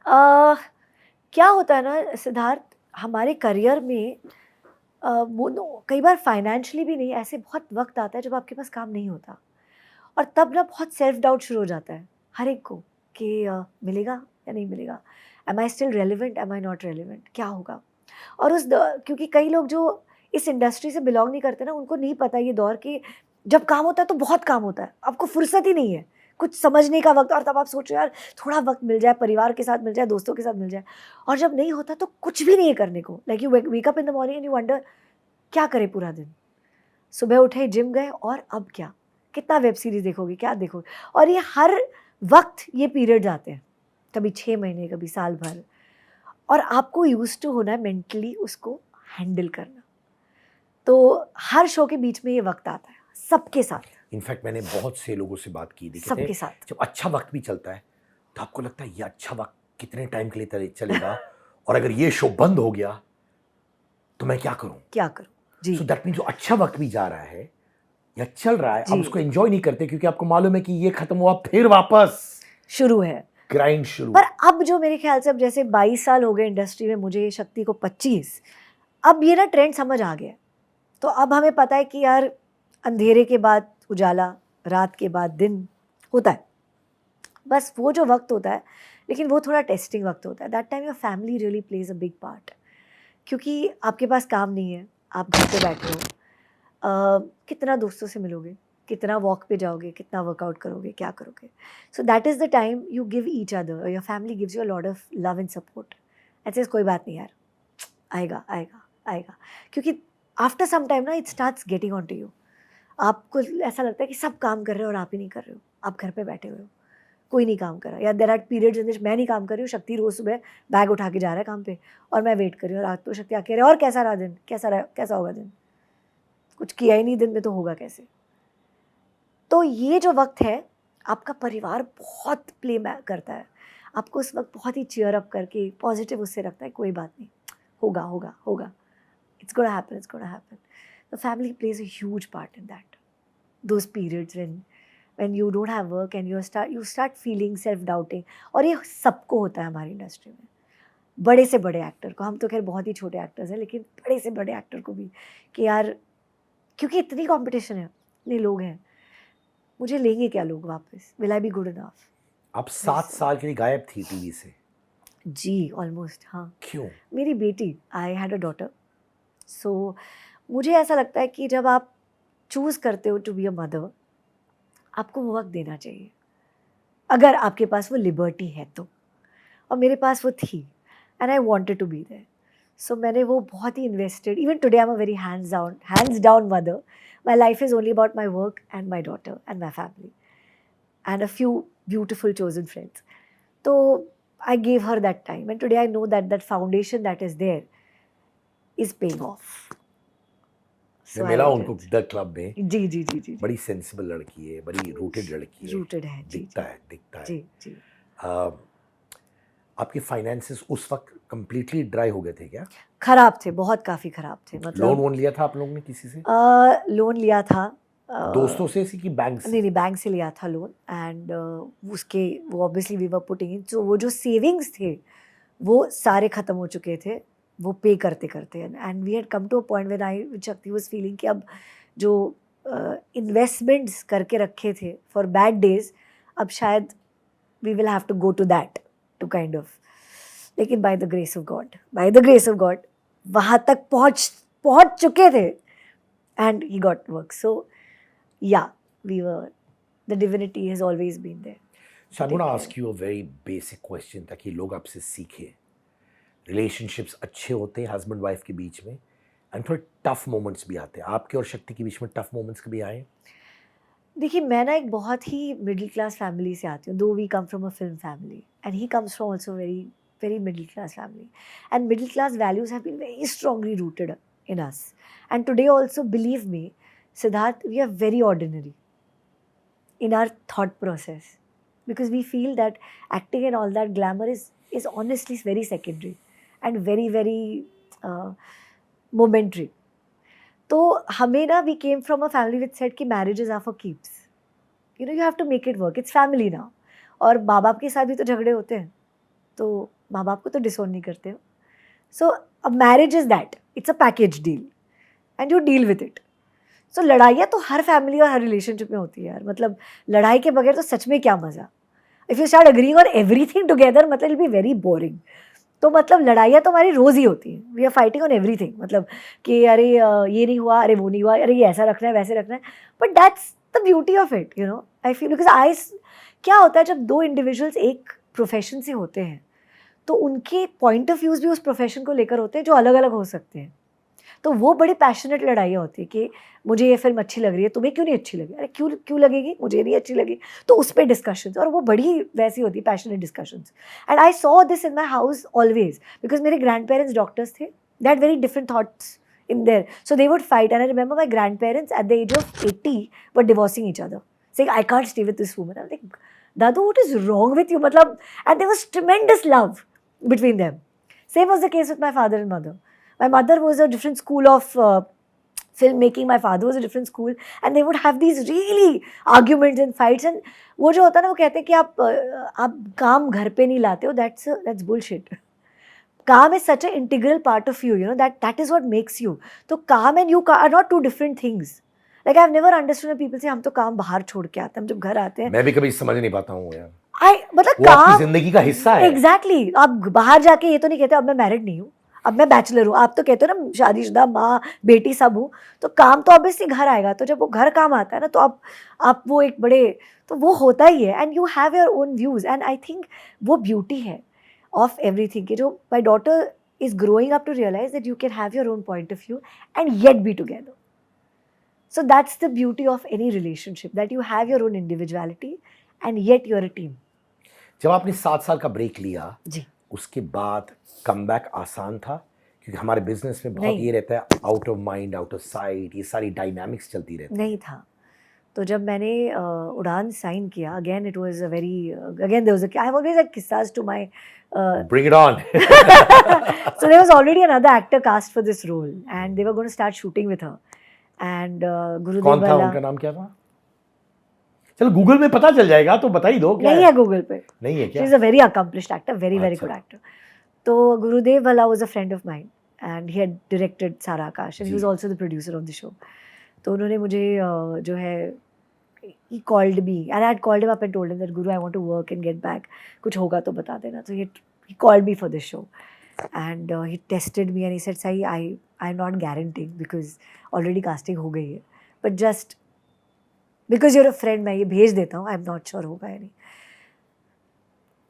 क्या होता है ना सिद्धार्थ, हमारे करियर में कई बार फाइनेंशियली भी नहीं, ऐसे बहुत वक्त आता है जब आपके पास काम नहीं होता, और तब ना बहुत सेल्फ डाउट शुरू हो जाता है हर एक को कि मिलेगा या नहीं मिलेगा, am I still relevant, am I not relevant, क्या होगा। और क्योंकि कई लोग जो इस इंडस्ट्री से बिलोंग नहीं करते ना, उनको नहीं पता ये दौर कि जब काम होता है तो बहुत काम होता है, आपको फुर्सत ही नहीं है कुछ समझने का वक्त, और तब आप सोचो यार थोड़ा वक्त मिल जाए, परिवार के साथ मिल जाए, दोस्तों के साथ मिल जाए, और जब नहीं होता तो कुछ भी नहीं है करने को। Like you wake up in the morning and you wonder क्या करें पूरा दिन। सुबह उठे, जिम गए, और अब क्या, कितना वेब सीरीज देखोगे, क्या देखोगे। और ये हर वक्त ये पीरियड्स आते हैं, कभी 6 महीने, कभी साल भर, और आपको यूज टू होना है मेंटली उसको हैंडल करना। तो हर शो के बीच में ये वक्त आता है सबके साथ, इनफैक्ट मैंने बहुत से लोगों से बात की थी, कहते सबके हैं, साथ। जब अच्छा वक्त भी चलता है तो आपको लगता है ये अच्छा वक्त कितने टाइम के लिए चलेगा और अगर ये शो बंद हो गया तो मैं क्या करूं। क्या करूं जी। सो दैट मीन जो अच्छा वक्त भी जा रहा है या चल रहा है, आप जी। उसको एंजॉय नहीं करते क्योंकि आपको मालूम है कि ये खत्म हुआ, फिर वापस शुरू है ग्राइंड शुरू। पर अब जो मेरे ख्याल से अब जैसे 22 साल हो गए इंडस्ट्री में, मुझे शक्ति को 25, अब ये ना ट्रेंड समझ आ गया। तो अब हमें पता है कि यार अंधेरे के बाद उजाला, रात के बाद दिन होता है, बस वो जो वक्त होता है, लेकिन वो थोड़ा टेस्टिंग वक्त होता है। That time your family really plays a big part, क्योंकि आपके पास काम नहीं है, आप घर पे बैठे हो, कितना दोस्तों से मिलोगे, कितना वॉक पे जाओगे, कितना वर्कआउट करोगे, क्या करोगे। So that is the time you give each other, your family gives you a lot of love and support. ऐसे कोई बात नहीं यार, आएगा आएगा आएगा, क्योंकि आफ्टर सम टाइम ना it starts getting on to you. आपको ऐसा लगता है कि सब काम कर रहे हो और आप ही नहीं कर रहे हो, आप घर पे बैठे हुए हो, कोई नहीं काम कर रहा। या देर आर पीरियड्स इन विच मैं नहीं काम कर रही हूँ, शक्ति रोज़ सुबह बैग उठा के जा रहा है काम पे और मैं वेट कर रही हूँ, रात को शक्ति आके रहे और कैसा रहा दिन, कैसा होगा दिन, कुछ किया ही नहीं दिन में तो होगा कैसे। तो ये जो वक्त है, आपका परिवार बहुत प्ले करता है, आपको उस वक्त बहुत ही चीयर अप करके पॉजिटिव उससे रखता है, कोई बात नहीं, होगा होगा होगा, it's gonna happen, it's gonna happen. The family plays a huge part in that. Those periods when you don't have work and you start feeling self-doubting. और ये सबको होता है हमारी इंडस्ट्री में, बड़े से बड़े एक्टर को। हम तो खैर बहुत ही छोटे एक्टर्स हैं, लेकिन बड़े से बड़े एक्टर को भी कि यार, क्योंकि इतनी कंपटीशन है, इतने लोग हैं, मुझे लेंगे क्या लोग वापस, will I be good enough. आप 7 साल के लिए गायब थी टीवी से। जी ऑलमोस्ट, हाँ। क्यों? मेरी बेटी, आई हैड अ डॉटर, सो मुझे ऐसा लगता है कि जब आप चूज़ करते हो टू बी अ मदर, आपको वो वक्त देना चाहिए, अगर आपके पास वो लिबर्टी है तो। और मेरे पास वो थी and I wanted to be there, so मैंने वो बहुत ही invested. Even today I am a very hands down mother. My life is only about my work and my daughter and my family and a few beautiful chosen friends. तो I gave her that time and today I know that foundation that is there is paying off. मैं मिला उनको the club में। जी जी जी जी बड़ी sensible लड़की है, बड़ी rooted लड़की है, रूटेड है, जी दिखता है। जी जी। आपके फाइनेंसेस उस वक्त कंप्लीटली ड्राई हो गए थे क्या? खराब थे, बहुत काफ़ी खराब थे। मतलब लोन वोन लिया था आप लोगों ने किसी से? लोन लिया था, दोस्तों से कि बैंक से? नहीं बैंक से लिया था लोन, एंड उसके वो obviously we were putting in, तो वो जो सेविंग्स थे वो सारे ख़त्म हो चुके थे, वो पे करते करते। And we had come to a point when I Shakti was feeling कि अब जो इन्वेस्टमेंट्स करके रखे थे फॉर बैड डेज, अब शायद we will have to go to that too kind of. लेकिन by the grace of God वहाँ तक पहुँच चुके थे and he got work. So yeah we were, the divinity has always been there. So I'm going to ask you a very basic question ताकि लोग आपसे सीखें। रिलेशनशिप्स अच्छे होते हैं हस्बैंड वाइफ के बीच में, एंड थोड़े टफ मोमेंट्स भी आते हैं। आपके और शक्ति के बीच में टफ मोमेंट्स कभी आए? देखिए, मैं ना एक बहुत ही मिडिल क्लास फैमिली से आती हूँ, though we come from a film family and he comes from also very very middle class family, and middle class values have been very strongly rooted in us. And today also, believe me, Siddharth, we are very ordinary in our thought process because we feel that acting and all that glamour is honestly very secondary and very very momentary. तो हमें ना, we came from a family which said कि marriages are for keeps. You know, you have to make it work. It's family now. और माँ बाप के साथ भी तो झगड़े होते हैं, तो माँ बाप को तो डिसोन नहीं करते हो। So a marriage is that, it's a package deal and you deal with it. So लड़ाइयाँ तो हर फैमिली और हर रिलेशनशिप में होती है यार, मतलब लड़ाई के बगैर तो सच में क्या मज़ा। If you start agreeing on everything together, मतलब इट बी वेरी बोरिंग। तो मतलब लड़ाइयाँ तो हमारी रोज़ ही होती हैं, we are fighting on everything, मतलब कि अरे ये नहीं हुआ, अरे वो नहीं हुआ, अरे ये ऐसा रखना है, वैसे रखना है। But that's the beauty of it, you know, I feel, because क्या होता है जब दो इंडिविजुअल्स एक प्रोफेशन से होते हैं, तो उनके पॉइंट ऑफ व्यूज़ भी उस प्रोफेशन को लेकर होते हैं जो अलग अलग हो सकते हैं। तो वो बड़ी पैशनेट लड़ाइयाँ होती है कि मुझे ये फिल्म अच्छी लग रही है, तुम्हें क्यों नहीं अच्छी लगी, अरे क्यों क्यों लगेगी, मुझे नहीं अच्छी लगी, तो उस पर डिस्कशंस, और वो बड़ी वैसी होती है passionate discussions. And I saw this in my house always, because मेरे ग्रैंड पेरेंट्स डॉक्टर्स थे, they had very different thoughts in there. So they would fight. And I remember my grandparents at the age of 80 were divorcing each other, saying, I can't stay with this woman. I was like, Dadu, what is wrong with you? Matlab, and there was tremendous love between them. Same was the case with my father and mother. My mother was a different school of filmmaking. My father was a different school. And they would have these really arguments and fights. And वो जो होता है ना, वो कहते हैं कि आप काम घर पे नहीं लाते हो. That's bullshit. Calm is such an integral part of you, you know, that is what makes you. So calm and you are not two different things. Like I've never understood when people say हम तो काम बाहर छोड़ के आते हैं, हम जब घर आते हैं. मैं भी कभी समझ नहीं पाता हूँ यार. मतलब वो आपकी जिंदगी का हिस्सा है. Exactly. आप बाहर जाके ये तो नहीं कहते अब मैं मैरिड नहीं हूँ, अब मैं बैचलर हूँ. आप तो कहते हो ना शादीशुदा माँ बेटी सब हूँ. तो काम तो ऑब्वियसली घर आएगा. तो जब वो घर काम आता है ना, तो आप वो एक बड़े, तो वो होता ही है. And you have your own views. And I think वो ब्यूटी है of everything. जो my daughter is growing up to realize that you can have your own point of view and yet be together. So that's the beauty of any relationship, that you have your own individuality and yet you're a team. जब आपने 7 साल का break लिया जी, उसके बाद comeback आसान था? क्योंकि हमारे बिजनेस में बहुत नहीं. ये रहता है, out of mind out of site, ये सारी डायनामिक्स चलती रहती है. नहीं था. तो जब मैंने उड़ान साइन किया, again it was a very, again there was I have always had किस्सास to my Bring it on. So there was already another actor cast for this role and they were going to start shooting with her. And Gurudev कौन था, Bala, उनका नाम क्या था? चलो Google में पता चल जाएगा, तो बता ही दो. क्या नहीं है गूगल पे. नहीं है क्या? She's a very accomplished actor, very very अच्छा. good actor. तो Gurudev Bala was a friend of mine and he had directed Sara Akash and he was ji. also the producer of the show. तो उन्होंने मुझे जो है, he called me and I had called him up and told him that Guru, I want to work and get back. कुछ होगा तो बता देना. So he called me for this show and he tested me and he said, Sai, I'm not guaranteeing because already casting हो गई है, but just because you're a friend मैं ये भेज देता हूँ. I'm not sure होगा या नहीं.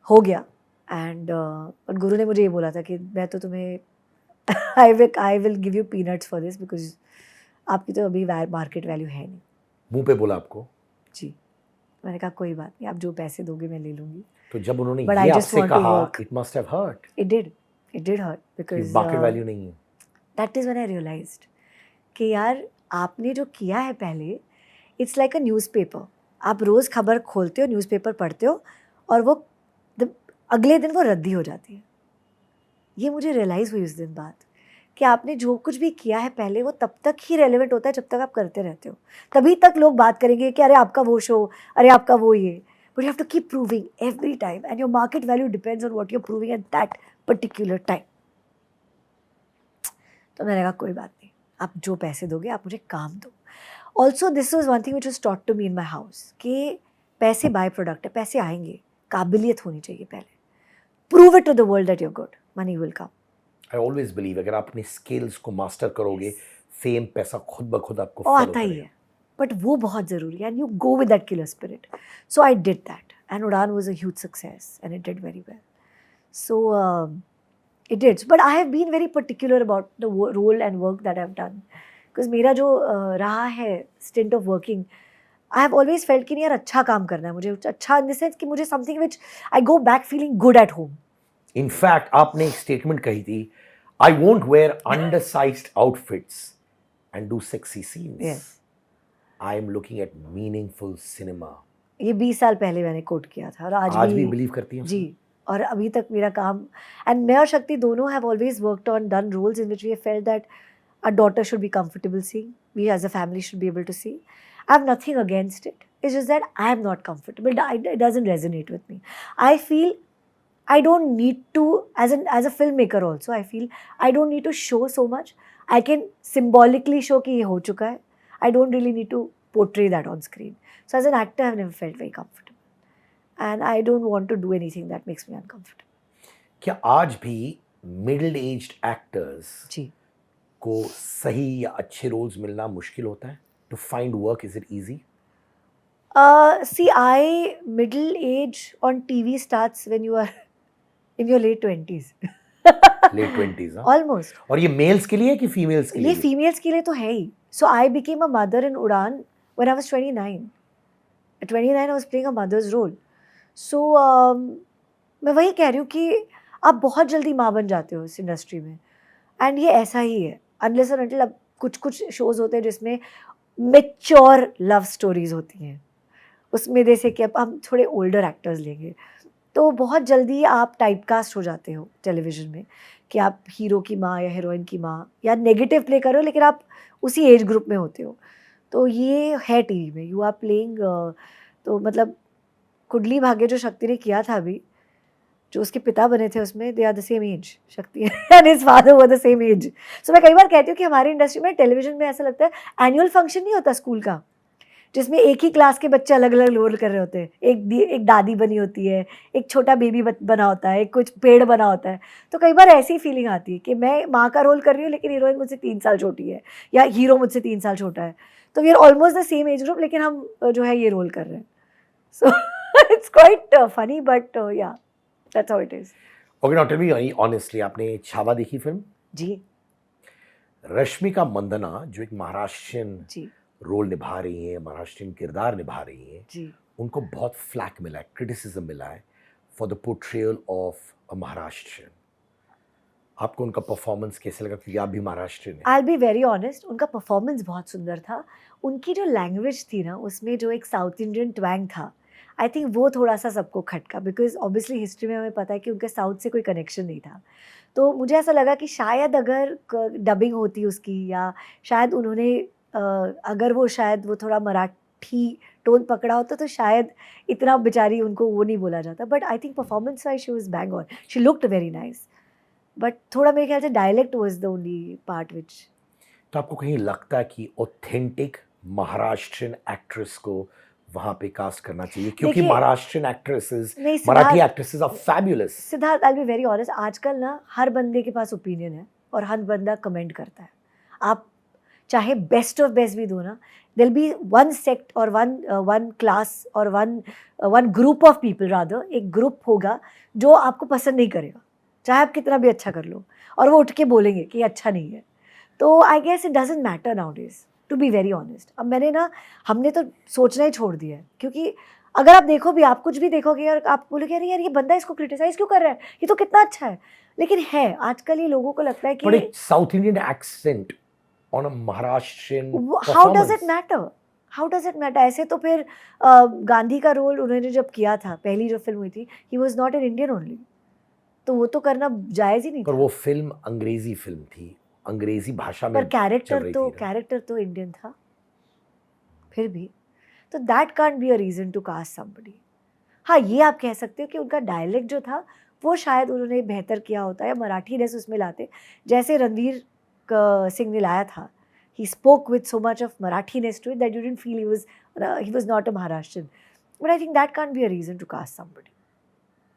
हो गया. एंड बट गुरु ने मुझे ये बोला था कि मैं तो तुम्हें I will give you peanuts for this because आपकी तो अभी मार्केट वैल्यू है नहीं. मुंह पे बोला आपको? जी. मैंने कहा कोई बात नहीं, आप जो पैसे दोगे मैं ले लूँगी. तो जब उन्होंने But ये I just आपसे want to कहा, work. It must have hurt. It did hurt because market value नहीं है. that is when I realized कि यार आपने जो किया है पहले, इट्स लाइक अ न्यूज़पेपर. आप रोज़ खबर खोलते हो, न्यूज़पेपर पढ़ते हो और वो अगले दिन वो रद्दी हो जाती है. ये मुझे रियलाइज़ हुई उस दिन बाद कि आपने जो कुछ भी किया है पहले वो तब तक ही रेलेवेंट होता है जब तक आप करते रहते हो. तभी तक लोग बात करेंगे कि अरे आपका वो शो, अरे आपका वो ये. But you have to keep proving every time and your market value depends on what you are proving at that particular time. तो मैंने कहा कोई बात नहीं, आप जो पैसे दोगे आप मुझे काम दो. Also this was one thing which was taught to me in my house कि पैसे बाय प्रोडक्ट है, पैसे आएंगे, काबिलियत होनी चाहिए पहले. Prove it to the world that you are good, money will come. I always believe अगर आप अपने स्किल्स को मास्टर करोगे, फेम पैसा खुद ब खुद आपको और follow आता ही करेगा. है. बट वो बहुत ज़रूरी है and you go with that killer spirit. So I did that and Udaan was a huge success and it did very well. So it did. But I have been very particular about the role and work that I've done. Because मेरा जो रहा है stint of working, I have always felt कि नहीं यार अच्छा काम करना है मुझे. अच्छा in the sense कि मुझे something which I go back feeling good at home. In fact, आपने एक स्टेटमेंट कही थी, I won't wear undersized outfits and do sexy scenes. Yes. I am looking at meaningful cinema. ये 20 साल पहले मैंने कोट किया था और आज भी बिलीव करती हैं जी. और अभी तक मेरा काम एंड मैं और शक्ति दोनों have always worked on done roles in which we felt that a daughter should be comfortable seeing, we as a family should be able to see. I have nothing against it, it's just that I am not comfortable. It doesn't resonate with me. I feel I don't need to, as a filmmaker also, I feel I don't need to show so much. I can symbolically show कि ये हो चुका है. I don't really need to portray that on screen. So as an actor, I've never felt very comfortable. And I don't want to do anything that makes me uncomfortable. क्या आज भी middle aged actors जी. को सही या अच्छे roles मिलना मुश्किल होता है? To find work, is it easy? See, middle age on TV starts when you are in your late 20s. Late 20s, हाँ? ऑलमोस्ट। और ये मेल्स के लिए है कि फीमेल्स के लिए ये भी? फीमेल्स के लिए तो है ही। सो I became a mother in Udaan when I was 29। At 29 I was playing a mother's role. सो मैं वही कह रही हूँ कि आप बहुत जल्दी माँ बन जाते हो इस इंडस्ट्री में, एंड ये ऐसा ही है। अनलेस और अनटिल, अब कुछ कुछ शोज होते हैं जिसमें मेच्योर लव स्टोरीज होती हैं, उसमें जैसे कि अब हम थोड़े ओल्डर एक्टर्स लेंगे तो बहुत जल्दी आप टाइपकास्ट हो जाते हो टेलीविज़न में कि आप हीरो की माँ या हीरोइन की माँ या नेगेटिव प्ले करो, लेकिन आप उसी एज ग्रुप में होते हो। तो ये है टीवी में, यू आर प्लेइंग। तो मतलब कुंडली भाग्य जो शक्ति ने किया था अभी, जो उसके पिता बने थे उसमें, they are the same age, Shakti and his father were the same age. So मैं कई बार कहती हूँ कि हमारी इंडस्ट्री में टेलीविज़न में ऐसा लगता है एनुअल फंक्शन नहीं होता स्कूल का, जिसमें एक ही क्लास के बच्चे अलग अलग रोल कर रहे होते हैं। एक दादी बनी होती है, एक छोटा बेबी बना होता है, एक कुछ पेड़ बना होता है। तो कई बार ऐसी फीलिंग आती है कि मैं माँ का रोल कर रही हूँ लेकिन हीरोइन मुझसे 3 साल छोटी है, या हीरो मुझसे 3 साल छोटा है। तो we are almost the same age group, लेकिन हम जो है ये रोल कर रहे हैं। So it's quite funny, but yeah that's how it is. Okay, now tell me honestly, आपने छावा देखी फिल्म? जी रश्मिका मंदाना जो एक महाराष्ट्रियन जी रोल निभा रही हैं, महाराष्ट्रियन किरदार निभा रही हैं, जी। उनको बहुत फ्लैक मिला है, क्रिटिसिज्म मिला है for the portrayal of a Maharashtrian. आपको उनका परफॉर्मेंस कैसे लगा, क्योंकि आप भी महाराष्ट्रियन हैं? आई बी वेरी ऑनेस्ट, उनका परफॉर्मेंस बहुत सुंदर था। उनकी जो लैंग्वेज थी ना, उसमें जो एक साउथ इंडियन ट्वैंग था, आई थिंक वो थोड़ा सा सबको खटका, बिकॉज ऑब्वियसली हिस्ट्री में हमें पता है कि उनके साउथ से कोई कनेक्शन नहीं था। तो मुझे ऐसा लगा कि शायद अगर डबिंग होती उसकी, या शायद उन्होंने अगर शायद वो थोड़ा मराठी टोन पकड़ा होता तो शायद इतना बेचारी उनको वो नहीं बोला जाता। But I think performance wise she was bang on, she looked very nice. But थोड़ा मेरे ख्याल से dialect was the only part which. तो आपको कहीं लगता है कि ऑथेंटिक महाराष्ट्रियन एक्ट्रेस को वहां पे कास्ट करना चाहिए, क्योंकि देखिए, महाराष्ट्रियन एक्ट्रेसेस, नहीं Marathi Siddharth, actresses are fabulous. Siddharth I be very honest, आजकल ना हर बंदे के पास ओपिनियन है और हर बंदा कमेंट करता है। आप चाहे बेस्ट ऑफ बेस्ट भी दो ना, दिल बी वन सेक्ट और वन क्लास और one group of people, rather एक ग्रुप होगा जो आपको पसंद नहीं करेगा, चाहे आप कितना भी अच्छा कर लो, और वो उठ के बोलेंगे कि अच्छा नहीं है। तो I guess it doesn't matter nowadays, to be very honest. अब हमने तो सोचना ही छोड़ दिया है, क्योंकि अगर आप देखो भी, आप कुछ भी देखोगे और आप बोलोगे अरे यार ये बंदा इसको क्रिटिसाइज क्यों कर रहा है, ये तो कितना अच्छा है। लेकिन है आजकल ये लोगों को लगता है बट कि एक south Indian accent on a Maharashtrian how does it performance. Matter, how does it matter. ऐसे तो फिर गांधी का रोल उन्होंने जब किया था, पहली जो फिल्म हुई थी, he was not an Indian only, तो वो तो करना जायज़ ही नहीं पर था। वो फिल्म अंग्रेजी फिल्म थी, अंग्रेजी भाषा पर में चल रही थी ना। कैरेक्टर तो इंडियन था फिर भी। तो that can't be a reason to cast somebody. हाँ, ये आप कह सकते हो कि उनका डायलेक्ट जो था वो शायद उन्होंने बेहतर किया होता, या मराठीनेस उसमें लाते, जैसे रणवीर सिंह ने लाया था। He spoke with so much of Marathiness to it that you didn't feel he was not a Maharashtrian. But I think that can't be a reason to cast somebody.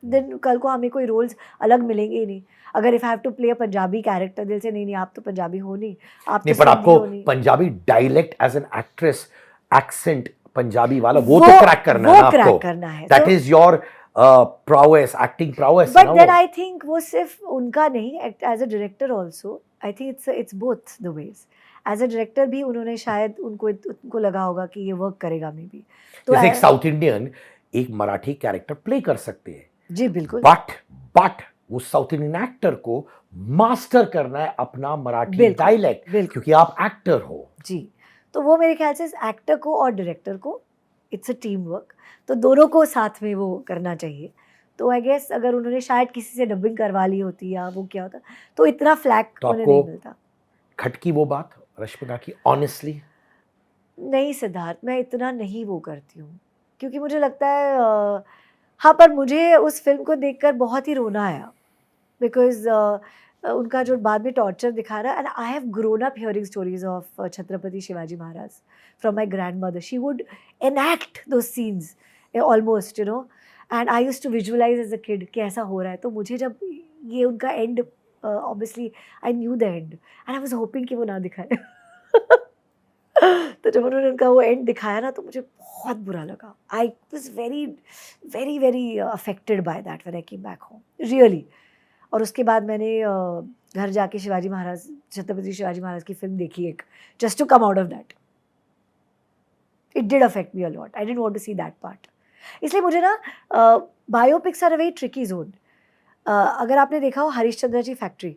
Then कल को हमें कोई रोल्स अलग मिलेंगे ही नहीं। अगर if I have to play a Punjabi character, दिल से नहीं आप तो पंजाबी हो नहीं, आप तो नहीं, पर सिंधी आपको हो नहीं। Punjabi dialect as an actress, accent Punjabi वाला वो तो क्रैक करना है ना आपको। क्रैक करना है दैट तो, is your prowess, acting prowess है बट ना देन वो। आई थिंक वो सिर्फ उनका नहीं, as a director also I think it's both the ways. As a director भी उन्होंने शायद उनको लगा होगा कि ये वर्क करेगा मे बी। तो जैसे एक साउथ इंडियन एक मराठी कैरेक्टर प्ले कर सकते हैं, जी बिल्कुल बट वो साउथ इंडियन एक्टर को मास्टर करना है अपना मराठी बिल्कुल डायलेक्ट, बिल्कुल क्योंकि आप एक्टर हो। जी। तो वो मेरे ख्याल से एक्टर को और डायरेक्टर को, इट्स अ टीम वर्क, तो दोनों को साथ में वो करना चाहिए। तो आई गेस अगर उन्होंने शायद किसी से डबिंग करवा ली होती या वो क्या होता, तो इतना फ्लैक तो उन्हें आपको नहीं मिलता। खटकी वो बात रश्मिका की ऑनेस्टली? नहीं सिद्धार्थ, मैं इतना नहीं वो करती हूँ, क्योंकि मुझे लगता है हाँ, पर मुझे उस फिल्म को देखकर बहुत ही रोना आया, बिकॉज उनका जो बाद में टॉर्चर दिखा रहा है, and I have grown up hearing stories of Chhatrapati Shivaji Maharaj from my grand mother. She would enact those scenes almost, you know, and I used to visualize as a kid कि ऐसा हो रहा है। तो मुझे जब ये उनका and, obviously I knew the end and I was hopping कि वो ना दिखाए। तो जब उन्होंने उनका वो एंड दिखाया ना, तो मुझे बहुत बुरा लगा। I was very very very affected by that when I came back home, really. और उसके बाद मैंने घर जाके शिवाजी महाराज, छत्रपति शिवाजी महाराज की फिल्म देखी एक, just to come out of that. It did affect me a lot. I didn't want to see that part. इसलिए मुझे ना biopics are a very tricky zone. अगर आपने देखा हो हरीशचंद्र जी फैक्ट्री,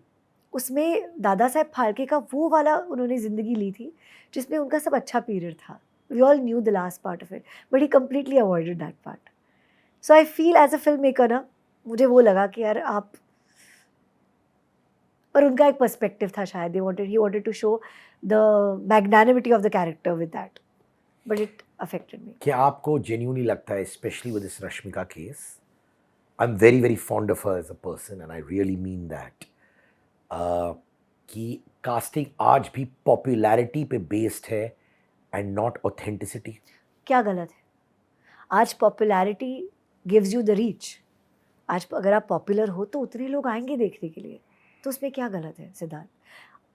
उसमें दादा साहेब फाल्के का वो वाला उन्होंने ज़िंदगी ली थी जिसमें उनका सब अच्छा पीरियड था. We all knew the last part of it, but he completely avoided that part. So I feel as a film maker ना, मुझे वो लगा कि यार आप, पर उनका एक पर्सपेक्टिव था शायद. He wanted to show the magnanimity of the character with that, but it affected me. क्या आपको जेन्युइनली लगता है, specially with this Rashmika case, I am very very fond of her as a person and I really mean that, कि casting आज भी popularity पे based है and not authenticity? क्या गलत है? आज popularity gives you the reach. आज अगर आप पॉपुलर हो तो उतने लोग आएंगे देखने के लिए, तो उसमें क्या गलत है Siddharth?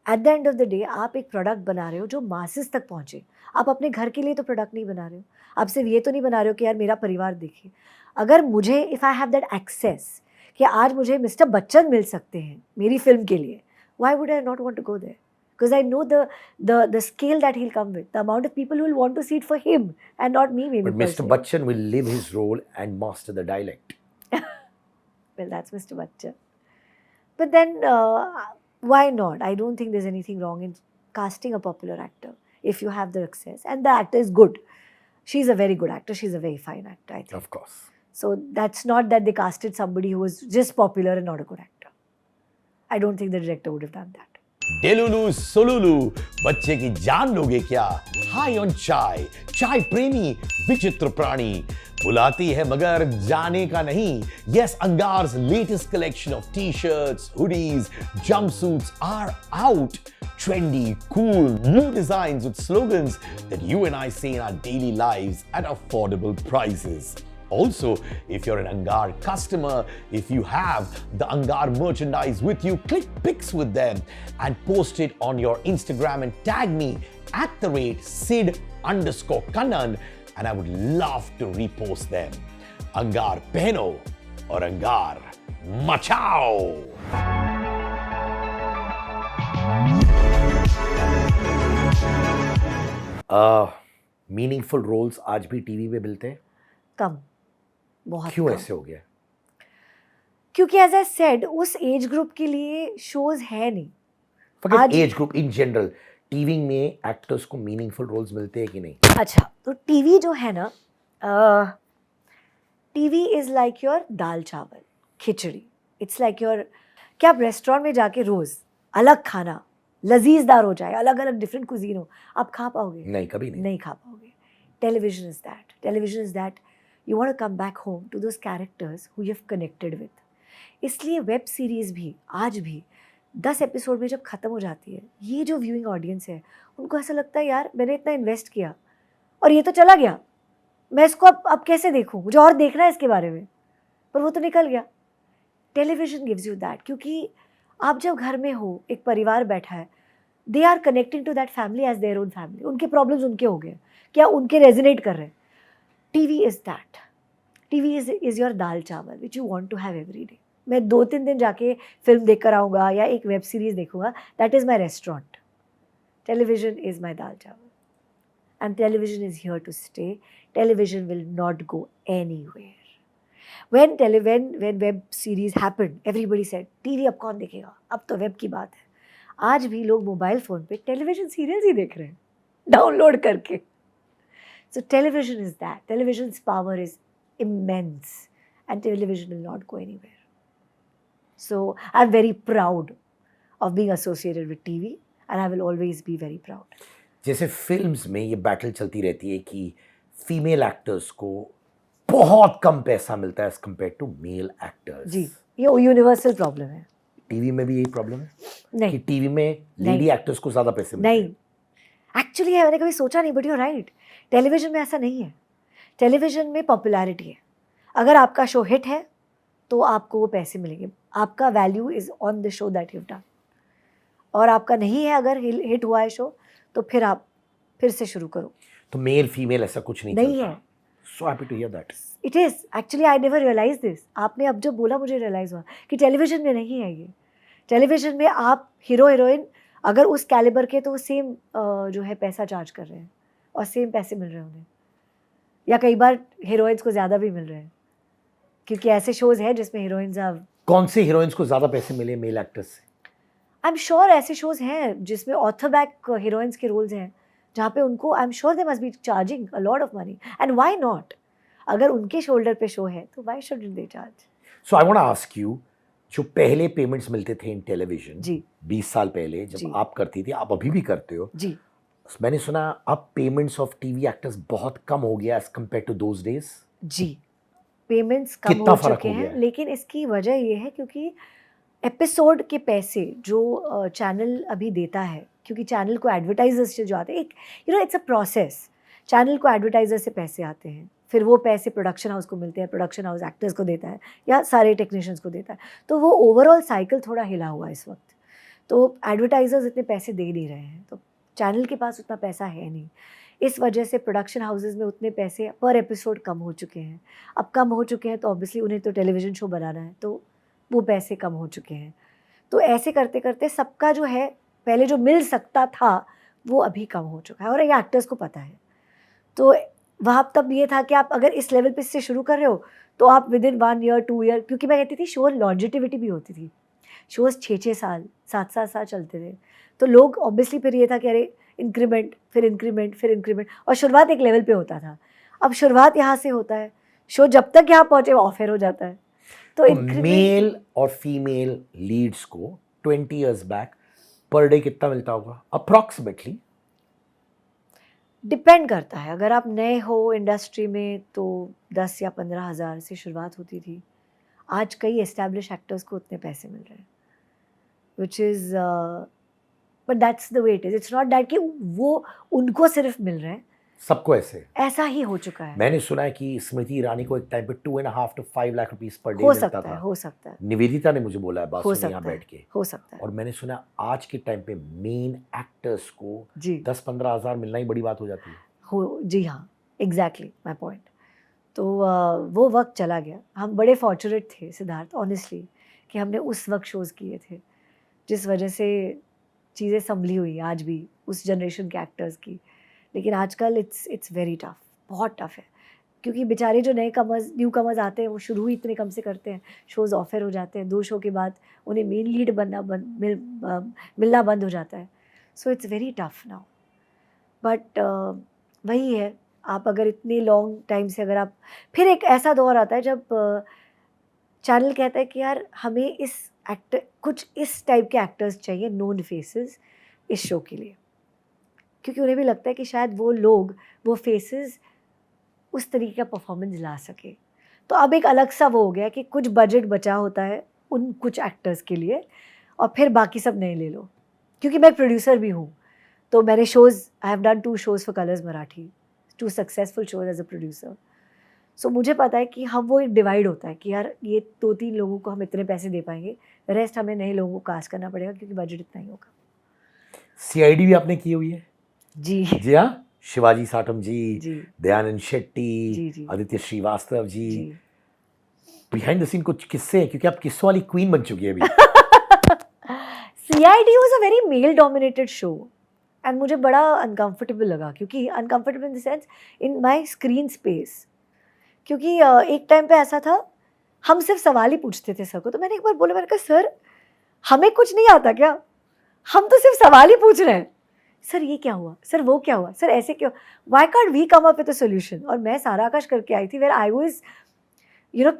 At the end of the day आप एक प्रोडक्ट बना रहे हो जो मासेस तक पहुंचे. आप अपने घर के लिए तो प्रोडक्ट नहीं बना रहे हो. आप सिर्फ ये तो नहीं बना रहे हो कि यार मेरा परिवार देखे. अगर मुझे, if I have that access कि आज मुझे मिस्टर बच्चन मिल सकते हैं मेरी फिल्म के लिए, why would I not want to go there? Because I know the scale that he'll come with, the amount of people who will want to see it for him and not me maybe. But Mr. Bachchan will live his role and master the dialect. Well, that's Mr. Bachchan. But then, why not? I don't think there's anything wrong in casting a popular actor if you have the access and the actor is good. She's a very good actor. She's a very fine actor, I think. Of course. So that's not that they casted somebody who was just popular and not a good actor. I don't think the director would have done that. डेलुलू सोलुलू, बच्चे की जान लोगे क्या? High on चाय, चाय प्रेमी विचित्र प्राणी, बुलाती है मगर जाने का नहीं. Yes, Angar's latest collection of t-shirts, hoodies, jumpsuits are out. Trendy, cool, new designs with slogans that you and I see in our daily lives at affordable prices. Also, if you're an Angar customer, if you have the Angar merchandise with you, click pics with them and post it on your Instagram and tag me at @Sid_Kannan and I would love to repost them. Angar pehno aur Angar machao. Meaningful roles आज भी TV में मिलते हैं? कम, बहुत क्यों कम. ऐसे हो गया? क्योंकि एज आई सेड उस एज ग्रुप के लिए शोज है नहीं. Forget age group, in general TV में एक्टर्स को मीनिंगफुल रोल्स मिलते हैं कि नहीं? अच्छा, तो टीवी जो है ना, TV is like your dal चावल खिचड़ी. इट्स लाइक योर, क्या आप रेस्टोरेंट में जाके रोज़ अलग खाना लजीजदार हो जाए, अलग अलग डिफरेंट कुजीन हो, आप खा पाओगे? नहीं, कभी नहीं. नहीं खा पाओगे. Television is that. Television is that you want to come back home to those characters who you have connected with. इसलिए वेब सीरीज़ भी आज भी 10 एपिसोड में जब ख़त्म हो जाती है, ये जो व्यूइंग ऑडियंस है उनको ऐसा लगता है यार मैंने इतना इन्वेस्ट किया और ये तो चला गया, मैं इसको अब कैसे देखूं, मुझे और देखना है इसके बारे में, पर वो तो निकल गया. टेलीविजन गिव्स यू दैट, क्योंकि आप जब घर में हो, एक परिवार बैठा है, they are connecting to that family as their own family. उनके प्रॉब्लम्स उनके हो गए, क्या उनके रेजोनेट कर रहे हैं. TV is that. TV is your dal chawal which you want to have every day. मैं 2-3 दिन जाके फिल्म देख कर आऊँगा या एक वेब सीरीज़ देखूँगा, that is my restaurant. Television is my dal chawal and television is here to stay. Television will not go anywhere. When web series happened, everybody said TV अब कौन देखेगा, अब तो वेब की बात है. आज भी लोग मोबाइल फ़ोन पे टेलीविजन सीरियल्स ही देख रहे हैं डाउनलोड करके. So television is that. Television's power is immense and television will not go anywhere. So I'm very proud of being associated with TV and I will always be very proud. जैसे films में ये battle चलती रहती है कि female actors को बहुत कम पैसा मिलता है as compared to male actors. जी, ये यूनिवर्सल प्रॉब्लम है. टीवी में भी यही प्रॉब्लम है नहीं कि टीवी में लेडी एक्टर्स को ज़्यादा पैसे मिलते नहीं, हैं? एक्चुअली है, मैंने कभी सोचा नहीं, बट यू राइट. टेलीविजन में ऐसा नहीं है. टेलीविजन में पॉपुलैरिटी है. अगर आपका शो हिट है तो आपको वो पैसे मिलेंगे. आपका value is on the show that you done. और आपका नहीं है, अगर हिट हुआ है शो, तो फिर आप फिर से शुरू करो. तो मेल फीमेल ऐसा कुछ नहीं नहीं चलता. है. So happy to hear that. It is actually I never realise this. आपने अब जब बोला मुझे रियलाइज़ हुआ कि टेलीविज़न में नहीं है ये. टेलीविज़न में आप हीरो हीरोइन अगर उस कैलिबर के तो वो सेम जो है पैसा चार्ज कर रहे हैं और सेम पैसे मिल रहे हैं उन्हें, या कई बार हीरोइंस को ज़्यादा भी मिल रहे हैं क्योंकि ऐसे शोज़ हैं जिसमें हीरोइंस अब कौन से हीरोइंस को ज्यादा पैसे मिले मेल एक्टर्स से? आई एम श्योर ऐसे शोज़ हैं जिसमें ऑथर बैक हीरोइंस के रोल्स हैं जहाँ पे उनको I am sure they must be charging a lot of money. And why not? अगर उनके शोल्डर पे शो है तो why shouldn't they charge? So I want to ask you, जो पहले पेमेंट्स मिलते थे इन टेलीविजन जी 20 साल पहले जी. जब आप करती थी, आप अभी भी करते हो, जी. मैंने सुना अब पेमेंट्स ऑफ टीवी एक्टर्स बहुत कम हो गया as compare to those days. जी पेमेंट्स कम कितना हो फर्क चुके हो गया हैं, है? लेकिन इसकी वजह ये है क्योंकि एपिसोड के पैसे जो चैनल अभी देता है, क्योंकि चैनल को एडवर्टाइजर्स से जो आते हैं, एक इट्स अ प्रोसेस. चैनल को एडवर्टाइजर से पैसे आते हैं, फिर वो पैसे प्रोडक्शन हाउस को मिलते हैं, प्रोडक्शन हाउस एक्टर्स को देता है या सारे टेक्नीशियंस को देता है. तो वो ओवरऑल साइकिल थोड़ा हिला हुआ है इस वक्त. तो एडवर्टाइजर्स इतने पैसे दे नहीं रहे हैं, तो चैनल के पास उतना पैसा है नहीं. इस वजह से प्रोडक्शन हाउसेस में उतने पैसे पर एपिसोड कम हो चुके हैं. अब कम हो चुके हैं तो ऑब्वियसली उन्हें तो टेलीविज़न शो बनाना है, तो वो पैसे कम हो चुके हैं. तो ऐसे करते करते सबका जो है पहले जो मिल सकता था वो अभी कम हो चुका है और ये एक्टर्स को पता है. तो वहाँ तब ये था कि आप अगर इस लेवल पे से शुरू कर रहे हो तो आप विद इन 1 ईयर 2 ईयर, क्योंकि मैं कहती थी शो लॉन्जिटिविटी भी होती थी. शोज़ 6-6 साल 7-7 साल चलते थे, तो लोग ऑब्वियसली फिर ये था कि अरे इंक्रीमेंट फिर इंक्रीमेंट फिर इंक्रीमेंट, और शुरुआत एक लेवल पे होता था. अब शुरुआत यहाँ से होता है, शो जब तक यहाँ पहुँचे ऑफ एयर हो जाता है. तो मेल और फीमेल लीड्स को 20 इयर्स बैक पर डे कितना मिलता होगा अप्रॉक्सीमेटली? डिपेंड करता है. अगर आप नए हो इंडस्ट्री में तो 10 या 15 हज़ार से शुरुआत होती थी. आज कई एस्टैब्लिश एक्टर्स को उतने पैसे मिल रहे हैं, which is but that's the way it is. It's not that कि वो उनको सिर्फ मिल रहे हैं, सबको ऐसे. ऐसा ही हो चुका है. मैंने सुना है कि स्मृति ईरानी को एक टाइम पे 2.5 to 5 lakh rupees per day हो मिलता सकता था. है, हो सकता है, निवेदिता ने मुझे बोला है बात हो सुनी यहाँ सकता है, बैठ के. हो सकता है. और मैंने सुना आज के टाइम पे मेन एक्टर्स को जी 10-15 हज़ार मिलना ही बड़ी बात हो जाती है. हो. जी हाँ, एग्जैक्टली माई पॉइंट. तो वो वक्त चला गया. हम बड़े फॉर्चुनेट थे सिद्धार्थ, ऑनेस्टली, कि हमने उस वक्त शोज़ किए थे जिस वजह से चीज़ें संभली हुई हैं आज भी उस जनरेशन के एक्टर्स की. लेकिन आजकल इट्स वेरी टफ, बहुत टफ है, क्योंकि बेचारे जो न्यू कमर्स आते हैं वो शुरू ही इतने कम से करते हैं. शोज़ ऑफर हो जाते हैं, 2 शो के बाद उन्हें मेन लीड मिलना बंद हो जाता है. So it's very tough now. But वही है, आप अगर इतने लॉन्ग टाइम से अगर आप, फिर एक ऐसा दौर आता है जब चैनल कहता है कि यार हमें कुछ इस टाइप के एक्टर्स चाहिए, नोन फेसेस इस शो के लिए, क्योंकि उन्हें भी लगता है कि शायद वो फेसेस उस तरीके का परफॉर्मेंस ला सके. तो अब एक अलग सा वो हो गया कि कुछ बजट बचा होता है उन कुछ एक्टर्स के लिए और फिर बाकी सब नए ले लो. क्योंकि मैं प्रोड्यूसर भी हूँ, तो मैंने I have done 2 shows for Colors Marathi, 2 successful shows as a producer. So मुझे पता है कि हम वो एक डिवाइड होता है कि यार ये 2-3 लोगों को हम इतने पैसे दे पाएंगे, रेस्ट हमें नए लोगों को कास्ट करना पड़ेगा क्योंकि बजट इतना ही होगा. सीआईडी भी आपने की हुई है? जी जी हाँ, शिवाजी साटम जी, जी दयानंद जी, शेट्टी, जी। आदित्य श्रीवास्तव जी. जी. बिहाइंड द सीन कुछ किस्से हैं, क्योंकि आप किस्सों वाली क्वीन बन चुकी है अभी. CID was a very male dominated show and मुझे बड़ा uncomfortable लगा, क्योंकि uncomfortable in the sense in my screen space, क्योंकि एक टाइम पे ऐसा था हम सिर्फ सवाल ही पूछते थे सर को. तो मैंने एक बार बोला, मैंने कहा सर हमें कुछ नहीं आता क्या, हम तो सिर्फ सवाल ही पूछ रहे हैं. सर ये क्या हुआ, सर वो क्या हुआ, सर ऐसे क्यों, why can't we come up with a solution. और मैं सारा आकाश करके आई थी where I was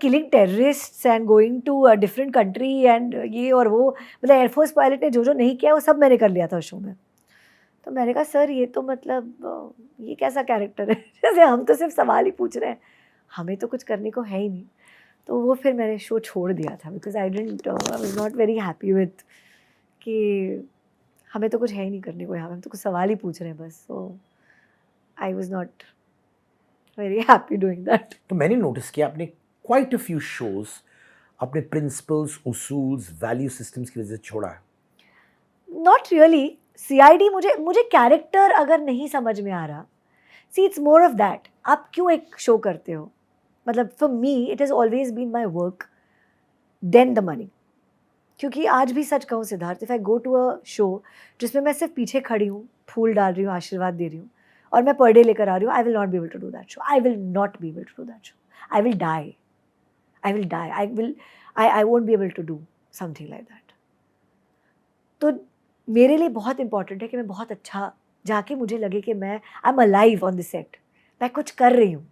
killing terrorists and going to a different country and ये और वो, मतलब एयरफोर्स पायलट ने जो नहीं किया वो सब मैंने कर लिया था शो में. तो मैंने कहा सर ये तो मतलब ये कैसा कैरेक्टर है, जैसे हम तो सिर्फ सवाल ही पूछ रहे हैं, हमें तो कुछ करने को है ही नहीं. तो वो फिर मैंने शो छोड़ दिया था because I was not very happy with कि हमें तो कुछ है ही नहीं करने को यहाँ, हम तो कुछ सवाल ही पूछ रहे हैं बस. So I was not very happy doing that. तो मैंने नोटिस किया आपने क्वाइट अ फ्यू शोज अपने प्रिंसिपल्स, उसूल्स, वैल्यू सिस्टम्स की वजह से छोड़ा है. Not really. CID मुझे कैरेक्टर अगर नहीं समझ में आ रहा, see it's more of that, आप क्यों एक शो करते हो, मतलब for me it has always been my work than the money. क्योंकि आज भी सच कहूँ Siddharth, if I go to a show जिसमें मैं सिर्फ पीछे खड़ी हूँ, फूल डाल रही हूँ, आशीर्वाद दे रही हूँ, और मैं पर डे लेकर आ रही हूँ, I will not be able to do that show. I will not be able to do that show. I will die. I won't be able to do something like that. तो मेरे लिए बहुत important है कि मैं बहुत अच्छा जाके मुझे लगे कि मैं I am alive on the set, मैं कुछ कर रही हूँ,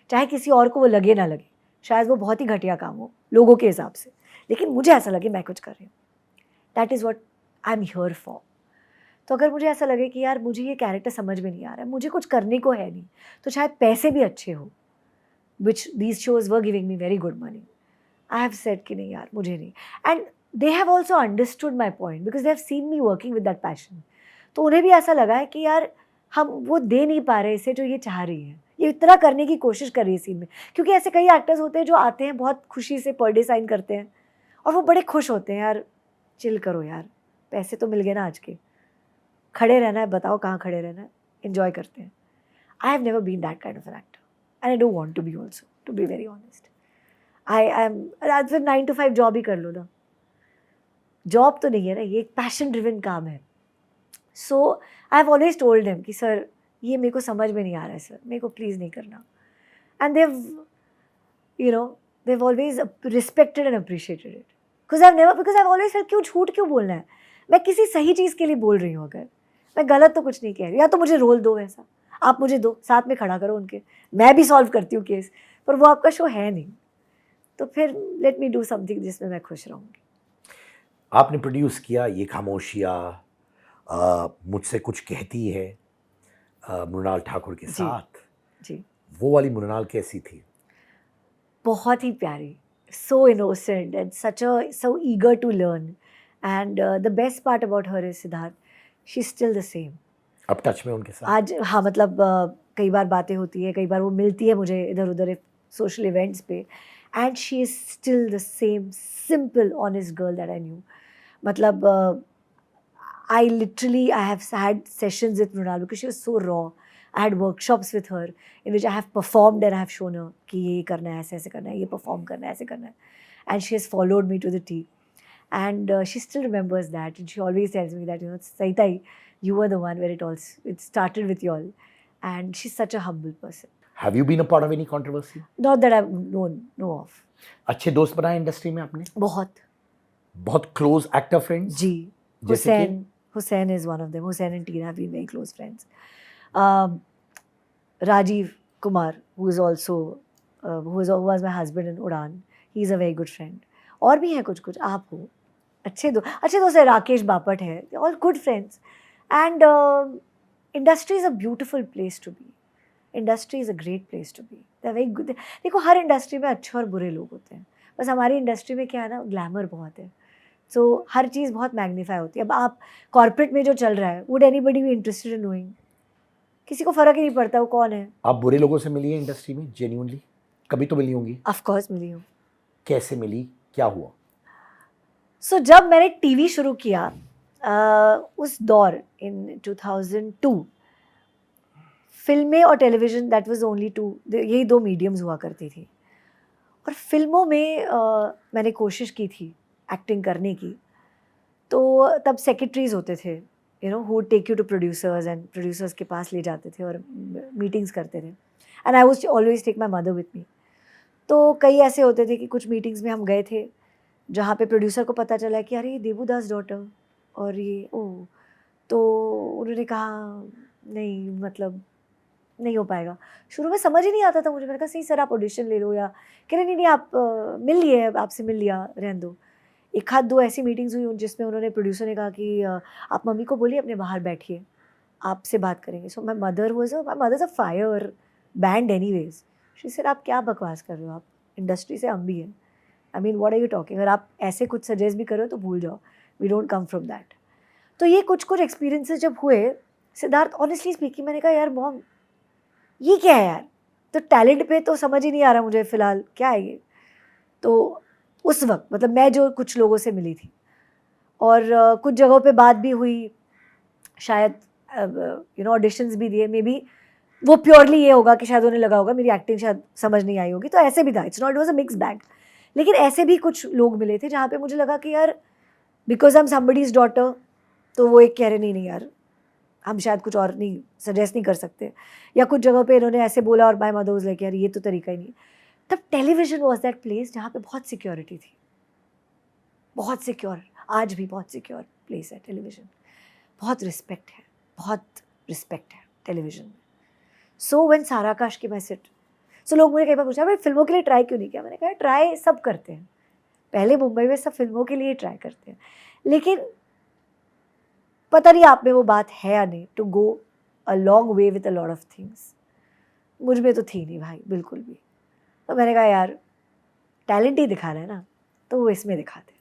चाहे किसी और को वो लगे ना लगे, शायद वो बहुत ही घटिया काम हो लोगों के हिसाब से, लेकिन मुझे ऐसा लगे मैं कुछ कर रही हूँ. That is what I am here for. तो अगर मुझे ऐसा लगे कि यार मुझे ये कैरेक्टर समझ में नहीं आ रहा है, मुझे कुछ करने को है नहीं, तो शायद पैसे भी अच्छे हो, which these shows were giving me very good money, I have said कि नहीं यार मुझे नहीं. And they have also understood my point because they have seen me working with that passion. तो उन्हें भी ऐसा लगा है कि यार हम वो दे नहीं पा रहे इसे जो ये चाह रही है, ये इतना करने की कोशिश कर रही है सीन में. क्योंकि ऐसे कई एक्टर्स होते हैं जो आते हैं बहुत खुशी से पर डे साइन करते हैं और वो बड़े खुश होते हैं, यार चिल करो यार, पैसे तो मिल गए ना आज के, खड़े रहना है, बताओ कहाँ खड़े रहना है, इन्जॉय करते हैं. I have never been that kind of an actor and I don't want to be also, to be very honest. I am फिर 9 to 5 जॉब ही कर लो ना, जॉब तो नहीं है ना, ये एक पैशन ड्रिवन काम है. So I have always told him कि सर ये मेरे को समझ में नहीं आ रहा है सर, मेरे को प्लीज़ नहीं करना. And they've always respected and appreciated it. because I've always felt क्यों झूठ क्यों बोलना है, मैं किसी सही चीज़ के लिए बोल रही हूँ, अगर मैं गलत तो कुछ नहीं कह रही. या तो मुझे रोल दो, वैसा आप मुझे दो, साथ में खड़ा करो उनके, मैं भी सॉल्व करती हूँ केस, पर वो आपका शो है नहीं, तो फिर लेट मी डू समथिंग जिसमें मैं खुश रहूँगी. आपने प्रोड्यूस किया ये खामोशियाँ, मुझसे कुछ कहती है, मृणाल ठाकुर के साथ. जी, वो वाली मृणाल कैसी थी? बहुत ही प्यारी, so innocent and so eager to learn. And the best part about her is Siddharth, she's still the same. अब टच में उनके साथ? आज हाँ, मतलब कई बार बातें होती है, कई बार वो मिलती है मुझे इधर उधर सोशल इवेंट्स पे, and she is still the same simple honest girl that I knew. मतलब I have had sessions with Mrunal because she was so raw. I had workshops with her in which I have performed and I have shown her कि ये करना है, ऐसे ऐसे करना है, ये perform करना है, ऐसे करना है. And she has followed me to the T. And she still remembers that, and she always tells me that, Saitai, you were the one where it started with you all. And she's such a humble person. Have you been a part of any controversy? Not that I've know of. अच्छे दोस्त बनाए industry में आपने? बहुत close actor friends? जी, Hussain is one of them. Hussain and Tina have been very close friends. Rajiv Kumar, who was my husband in Udaan, he's a very good friend. और भी हैं कुछ आप हो, अच्छे दोस्त है. राकेश बापट है, all good friends. And industry is a beautiful place to be. Industry is a great place to be. They're very good. देखो हर इंडस्ट्री में अच्छे और बुरे लोग होते हैं, बस हमारी इंडस्ट्री में क्या है ना, ग्लैमर बहुत है, सो हर चीज़ बहुत मैग्नीफाई होती है. अब आप कॉर्पोरेट में जो चल रहा है, would anybody be interested in knowing? किसी को फ़र्क ही नहीं पड़ता वो कौन है. आप बुरे लोगों से मिली है इंडस्ट्री में जेन्युइनली? कभी तो मिली होंगी. ऑफ कोर्स मिली हूँ. कैसे मिली, क्या हुआ? सो जब मैंने टीवी शुरू किया उस दौर इन 2002, फिल्में और television, that was only two, यही 2 मीडियम्स हुआ करती थी. और फिल्मों में मैंने कोशिश की थी एक्टिंग करने की, तो तब सेक्रेटरीज होते थे, who take you to producers, and producers के पास ले जाते थे और मीटिंग्स करते थे. And I was always take my mother with me. तो कई ऐसे होते थे कि कुछ मीटिंग्स में हम गए थे जहाँ पे प्रोड्यूसर को पता चला कि अरे ये देवुदास डॉटर, और ये तो उन्होंने कहा नहीं, मतलब नहीं हो पाएगा. शुरू में समझ ही नहीं आता था मुझे. मैंने कहा सही सर आप ऑडिशन ले लो, या कह रहे नहीं आप मिल लिए, आपसे मिल लिया, रहने दो. 1-2 ऐसी मीटिंग्स हुई जिसमें उन्होंने, प्रोड्यूसर ने कहा कि आप मम्मी को बोलिए अपने बाहर बैठिए, आपसे बात करेंगे. So my mother is a firebrand anyways. She said आप क्या बकवास कर रहे हो, आप इंडस्ट्री से हम भी हैं, I mean what are you talking, अगर आप ऐसे कुछ सजेस्ट भी करो तो भूल जाओ, we don't come from that. तो ये कुछ एक्सपीरियंसेस जब हुए सिद्धार्थ, ऑनेस्टली स्पीकिंग, मैंने कहा यार मॉम ये क्या है यार, तो टैलेंट पे तो समझ ही नहीं आ रहा मुझे फ़िलहाल क्या है ये. तो उस वक्त मतलब मैं जो कुछ लोगों से मिली थी और कुछ जगहों पे बात भी हुई, शायद ऑडिशंस भी दिए, मे बी वो प्योरली ये होगा कि शायद उन्हें लगा होगा मेरी एक्टिंग शायद समझ नहीं आई होगी, तो ऐसे भी था, it's not, it was a mix bag. लेकिन ऐसे भी कुछ लोग मिले थे जहाँ पे मुझे लगा कि यार because I am somebody's daughter, तो वो एक कह रहे नहीं यार हम शायद कुछ और नहीं सजेस्ट नहीं कर सकते, या कुछ जगह पे इन्होंने ऐसे बोला और माय मदर वाज लाइक यार ये तो तरीका ही नहीं। तब टेलीविजन वाज दैट प्लेस जहाँ पे बहुत सिक्योरिटी थी, बहुत सिक्योर, आज भी बहुत सिक्योर प्लेस है टेलीविजन, बहुत रिस्पेक्ट है, बहुत रिस्पेक्ट है टेलीविजन में। सो व्हेन सारा काश की मैं सिट, सो लोग मुझे कई बार पूछा भाई फिल्मों के लिए ट्राई क्यों नहीं किया, मैंने कहा ट्राई सब करते हैं, पहले मुंबई में सब फिल्मों के लिए ट्राई करते हैं, लेकिन पता नहीं आप में वो बात है या नहीं, to go a long way with a lot of things, मुझ में तो थी नहीं भाई बिल्कुल भी। तो मैंने कहा यार टैलेंट ही दिखाना है ना, तो वो इसमें दिखाते हैं।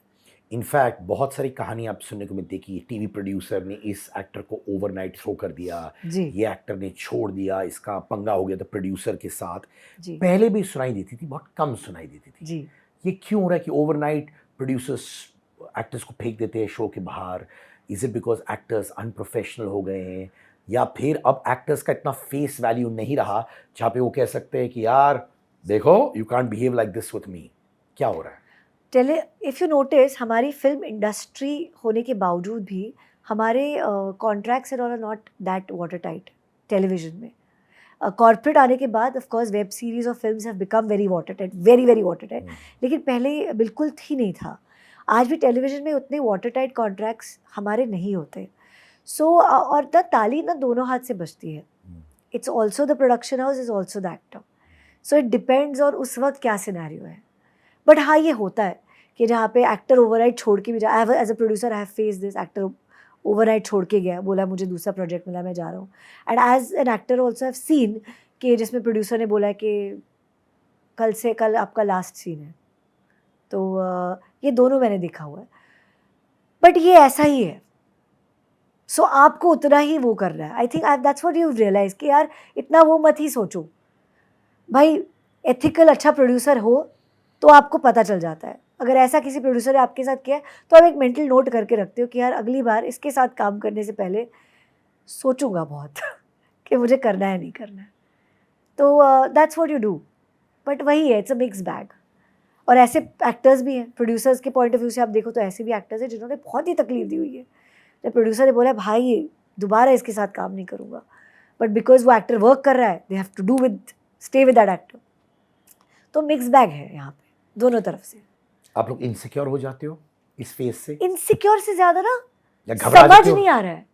इनफैक्ट बहुत सारी कहानी आप सुनने को मिलती है कि टीवी प्रोड्यूसर ने इस एक्टर को ओवरनाइट थ्रो कर दिया, जी ये एक्टर ने छोड़ दिया, इसका पंगा हो गया था प्रोड्यूसर के साथ। जी पहले भी सुनाई देती थी, बहुत कम सुनाई देती थी। जी। ये क्यों हो रहा है कि ओवरनाइट प्रोड्यूसर्स एक्टर्स को फेंक देते हैं शो के बाहर? Is it because actors unprofessional हो गए हैं, या फिर अब एक्टर्स का इतना फेस वैल्यू नहीं रहा जहाँ पे वो कह सकते हैं कि यार देखो you can't behave like this with me? क्या हो रहा है? इफ़ यू नोटिस हमारी फिल्म इंडस्ट्री होने के बावजूद भी हमारे contracts and all are not that water tight television में। कॉर्पोरेट आने के बाद ऑफ कोर्स वेब सीरीज और films have become very water tight, very very water tight, लेकिन पहले बिल्कुल ही नहीं था। आज भी टेलीविजन में उतने वाटर टाइट कॉन्ट्रैक्ट्स हमारे नहीं होते। सो और ना ताली ना दोनों हाथ से बजती है, it's also the production house, is also the actor, so it depends और उस वक्त क्या सिनेरियो है। बट हाँ ये होता है कि जहाँ पे एक्टर ओवरनाइट छोड़ के भी जा, as a producer I have face this, actor overnight छोड़ के गया, बोला मुझे दूसरा प्रोजेक्ट मिला मैं जा रहा हूँ। And as an actor also have seen कि जिसमें प्रोड्यूसर ने बोला कि कल आपका लास्ट सीन है, तो ये दोनों मैंने देखा हुआ है। बट ये ऐसा ही है, सो आपको उतना ही वो करना है। I think that's what you realise कि यार इतना वो मत ही सोचो भाई, एथिकल अच्छा प्रोड्यूसर हो तो आपको पता चल जाता है। अगर ऐसा किसी प्रोड्यूसर ने आपके साथ किया है तो आप एक मेंटल नोट करके रखते हो कि यार अगली बार इसके साथ काम करने से पहले सोचूंगा बहुत कि मुझे करना है नहीं करना है। तो that's what you do. But वही है, इट्स अ मिक्स बैग। और ऐसे एक्टर्स भी हैं, प्रोड्यूसर्स के पॉइंट ऑफ व्यू से आप देखो तो ऐसे भी एक्टर्स हैं जिन्होंने बहुत ही तकलीफ दी हुई है। जब प्रोड्यूसर ने बोला भाई दोबारा इसके साथ काम नहीं करूँगा, बट बिकॉज वो एक्टर वर्क कर रहा है they have to do with, stay with that actor. तो मिक्स बैग है यहाँ पे दोनों तरफ से। आप लोग इनसिक्योर हो जाते हो इस फेज से? इनसिक्योर से ज़्यादा ना या घबरा समझ जाते हो? नहीं आ रहा है,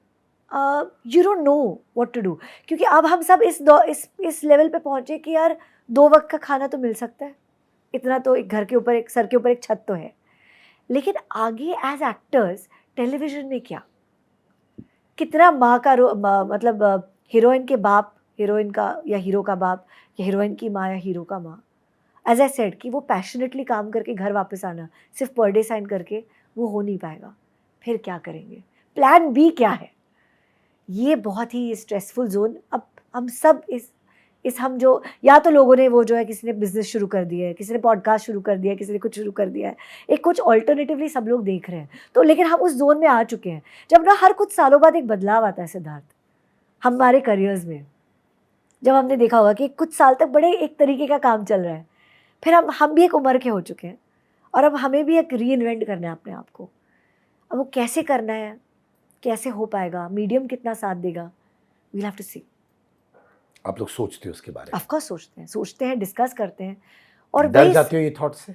you don't know what to do, क्योंकि अब हम सब इस लेवल पे पहुँचे कि यार 2 वक्त का खाना तो मिल सकता है, इतना तो एक घर के ऊपर, एक सर के ऊपर एक छत तो है। लेकिन आगे एज एक्टर्स टेलीविजन में क्या, कितना माँ का मतलब हीरोइन के बाप, हीरोइन का या हीरो का बाप, या हीरोइन की माँ या हीरो का माँ, एज आई सेड कि वो पैशनेटली काम करके घर वापस आना सिर्फ पर डे साइन करके वो हो नहीं पाएगा। फिर क्या करेंगे, प्लान बी क्या है? ये बहुत ही स्ट्रेसफुल जोन। अब हम सब इस हम जो, या तो लोगों ने वो जो है किसी ने बिजनेस शुरू कर दिया है, किसी ने पॉडकास्ट शुरू कर दिया है, किसी ने कुछ शुरू कर दिया है, एक कुछ ऑल्टरनेटिवली सब लोग देख रहे हैं। तो लेकिन हम उस जोन में आ चुके हैं जब ना हर कुछ सालों बाद एक बदलाव आता है सिद्धार्थ हमारे करियर्स में। जब हमने देखा होगा कि कुछ साल तक बड़े एक तरीके का काम चल रहा है, फिर हम भी एक उम्र के हो चुके हैं और अब हमें भी एक री इन्वेंट करना है अपने आप को। अब वो कैसे करना है, कैसे हो पाएगा, मीडियम कितना साथ देगा, वी हैव टू सी। आप लोग सोचते हो उसके बारे में? ऑफ कोर्स सोचते हैं, डिस्कस करते हैं। और डर जाते हो ये थॉट से?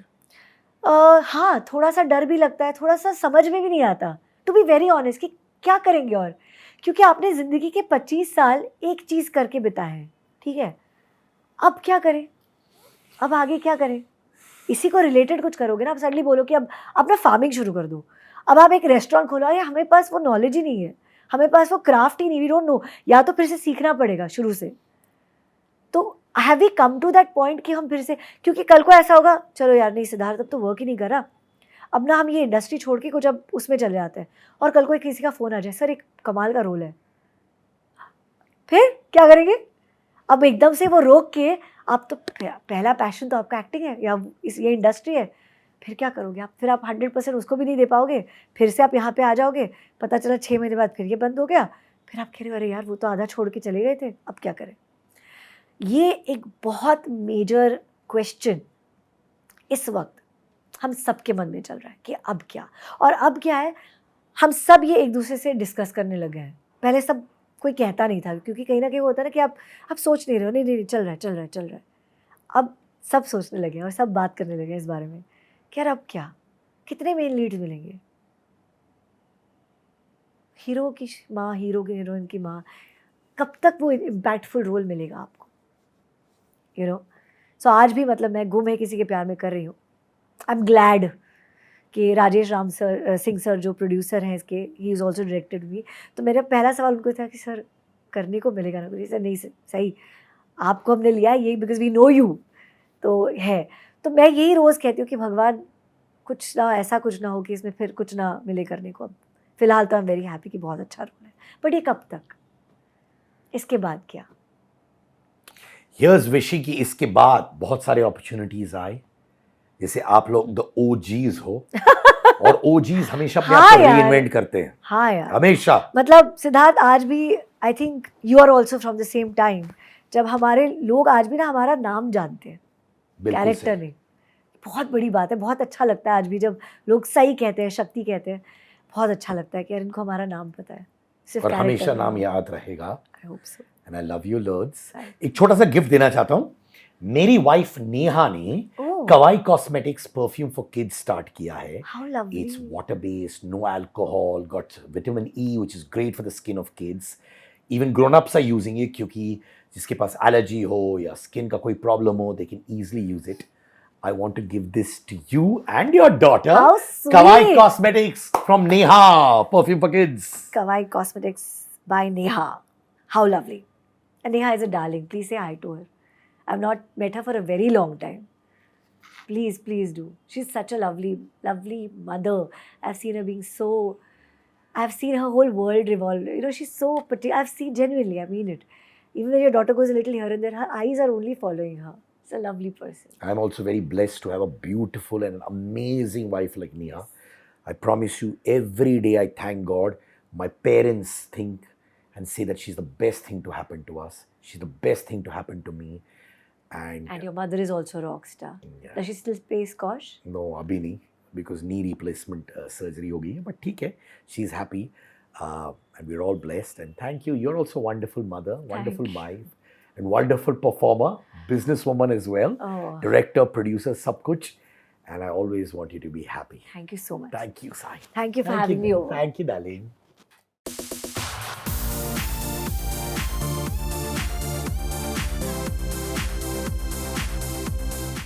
हाँ, थोड़ा सा डर भी लगता है, थोड़ा सा समझ में भी नहीं आता टू बी वेरी ऑनेस्ट कि क्या करेंगे। और क्योंकि आपने ज़िंदगी के 25 साल एक चीज़ करके बिताए हैं, ठीक है, अब क्या करें, अब आगे क्या करें? इसी को रिलेटेड कुछ करोगे ना। आप सडनली बोलो कि अब ना फार्मिंग शुरू कर दो, अब आप एक रेस्टोरेंट खोलो, अरे हमें पास वो नॉलेज ही नहीं है, हमें पास वो क्राफ्ट ही नहीं, वी डोंट नो, या तो फिर से सीखना पड़ेगा शुरू से। तो have we come to that point कि हम फिर से, क्योंकि कल को ऐसा होगा चलो यार नहीं सिद्धार्थ अब तो वर्क ही नहीं कर रहा, अब ना हम ये इंडस्ट्री छोड़ के कुछ अब उसमें चले जाते हैं, और कल को किसी का फ़ोन आ जाए सर एक कमाल का रोल है, फिर क्या करेंगे? अब एकदम से वो रोक के, आप तो पहला पैशन तो आपका एक्टिंग है या ये इंडस्ट्री है, फिर क्या करोगे आप? फिर आप 100% उसको भी नहीं दे पाओगे, फिर से आप यहाँ पे आ जाओगे, पता चला 6 महीने बाद फिर ये बंद हो गया, फिर आप कह रहे हो अरे यार वो तो आधा छोड़ के चले गए थे, अब क्या करें? ये एक बहुत मेजर क्वेश्चन इस वक्त हम सबके मन में चल रहा है कि अब क्या, और अब क्या है, हम सब ये एक दूसरे से डिस्कस करने लगे हैं। पहले सब कोई कहता नहीं था, क्योंकि कहीं ना कहीं होता है ना कि आप सोच नहीं रहे हो, नहीं नहीं नहीं, चल रहा है चल रहा है चल रहा है। अब सब सोचने लगे हैं और सब बात करने लगे हैं इस बारे में कि यार अब क्या, कितने मेन लीड्स मिलेंगे, हीरो की माँ, हीरो की हीरोइन की माँ, कब तक वो इम्पैक्टफुल रोल मिलेगा आपको, यू नो। सो आज भी मतलब मैं गुम है किसी के प्यार में कर रही हूँ। आई एम ग्लैड कि राजेश राम सर सिंह सर जो प्रोड्यूसर हैं इसके, ही इज़ ऑल्सो डायरेक्टेड मी। तो मेरा पहला सवाल उनको था कि सर करने को मिलेगा ना कुछ? सर नहीं सर, सही आपको हमने लिया है यही बिकॉज वी नो यू, तो है। तो मैं यही रोज़ कहती हूँ कि भगवान कुछ ना, ऐसा कुछ ना हो कि इसमें फिर कुछ ना मिले करने को। अब फिलहाल तो आई एम वेरी हैप्पी कि बहुत अच्छा रोल है, बट ये कब तक, इसके बाद क्या? हियर्स विशिंग कि इसके बाद बहुत सारे अपॉर्चुनिटीज आए, जैसे आप लोग द ओजीज हो और ओजीज हमेशा अपने आप को यार। रीइन्वेंट करते हैं, हाँ यार, हमेशा। मतलब सिद्धार्थ आज भी, I think you are also from the same time, जब हमारे लोग आज भी ना हमारा नाम जानते हैं, बिल्कुल कैरेक्टर सही। नहीं। बहुत बड़ी बात है, बहुत अच्छा लगता है आज भी जब लोग सही कहते हैं, शक्ति कहते हैं, बहुत अच्छा लगता है कि यार इनको हमारा नाम पता है, सिर्फ और character हमेशा नहीं। नाम याद रहेगा। I hope so. And I love you loads. Thank एक छोटा सा गिफ्ट देना चाहता हूँ। मेरी वाइफ नेहा ने Oh, kavai cosmetics perfume for kids start किया है। how lovely. It's water based, no alcohol, got vitamin E, which is great for the skin of kids. Even grown ups are using it क्योंकि जिसके पास allergy हो या skin का कोई problem हो, they can easily use it. I want to give this to you and your daughter. How sweet. Kawai Cosmetics from Neha, perfume for kids. Kawai Cosmetics by Neha. How lovely. And Neha is a darling. Please say hi to her. I've not met her for a very long time. Please, please do. She's such a lovely, lovely mother. I've seen her being so, I've seen her whole world revolve. You know, she's so particular. I've seen, genuinely, I mean it. Even when your daughter goes a little here and there, her eyes are only following her. She's a lovely person. I'm also very blessed to have a beautiful and amazing wife like Neha. I promise you, every day I thank God. My parents think and say that she's the best thing to happen to us. She's the best thing to happen to me. And your mother is also a rock star. Yeah. Does she still play squash? No, अभी नहीं, because knee replacement surgery हो गई है, but ठीक है, she's happy, and we're all blessed. And thank you. You're also a wonderful mother, wonderful you. wife, and wonderful performer, businesswoman as well, Oh. director, producer, सब कुछ. And I always want you to be happy. Thank you so much. Thank you, Sai. Thank you for having me over. Thank you, darling.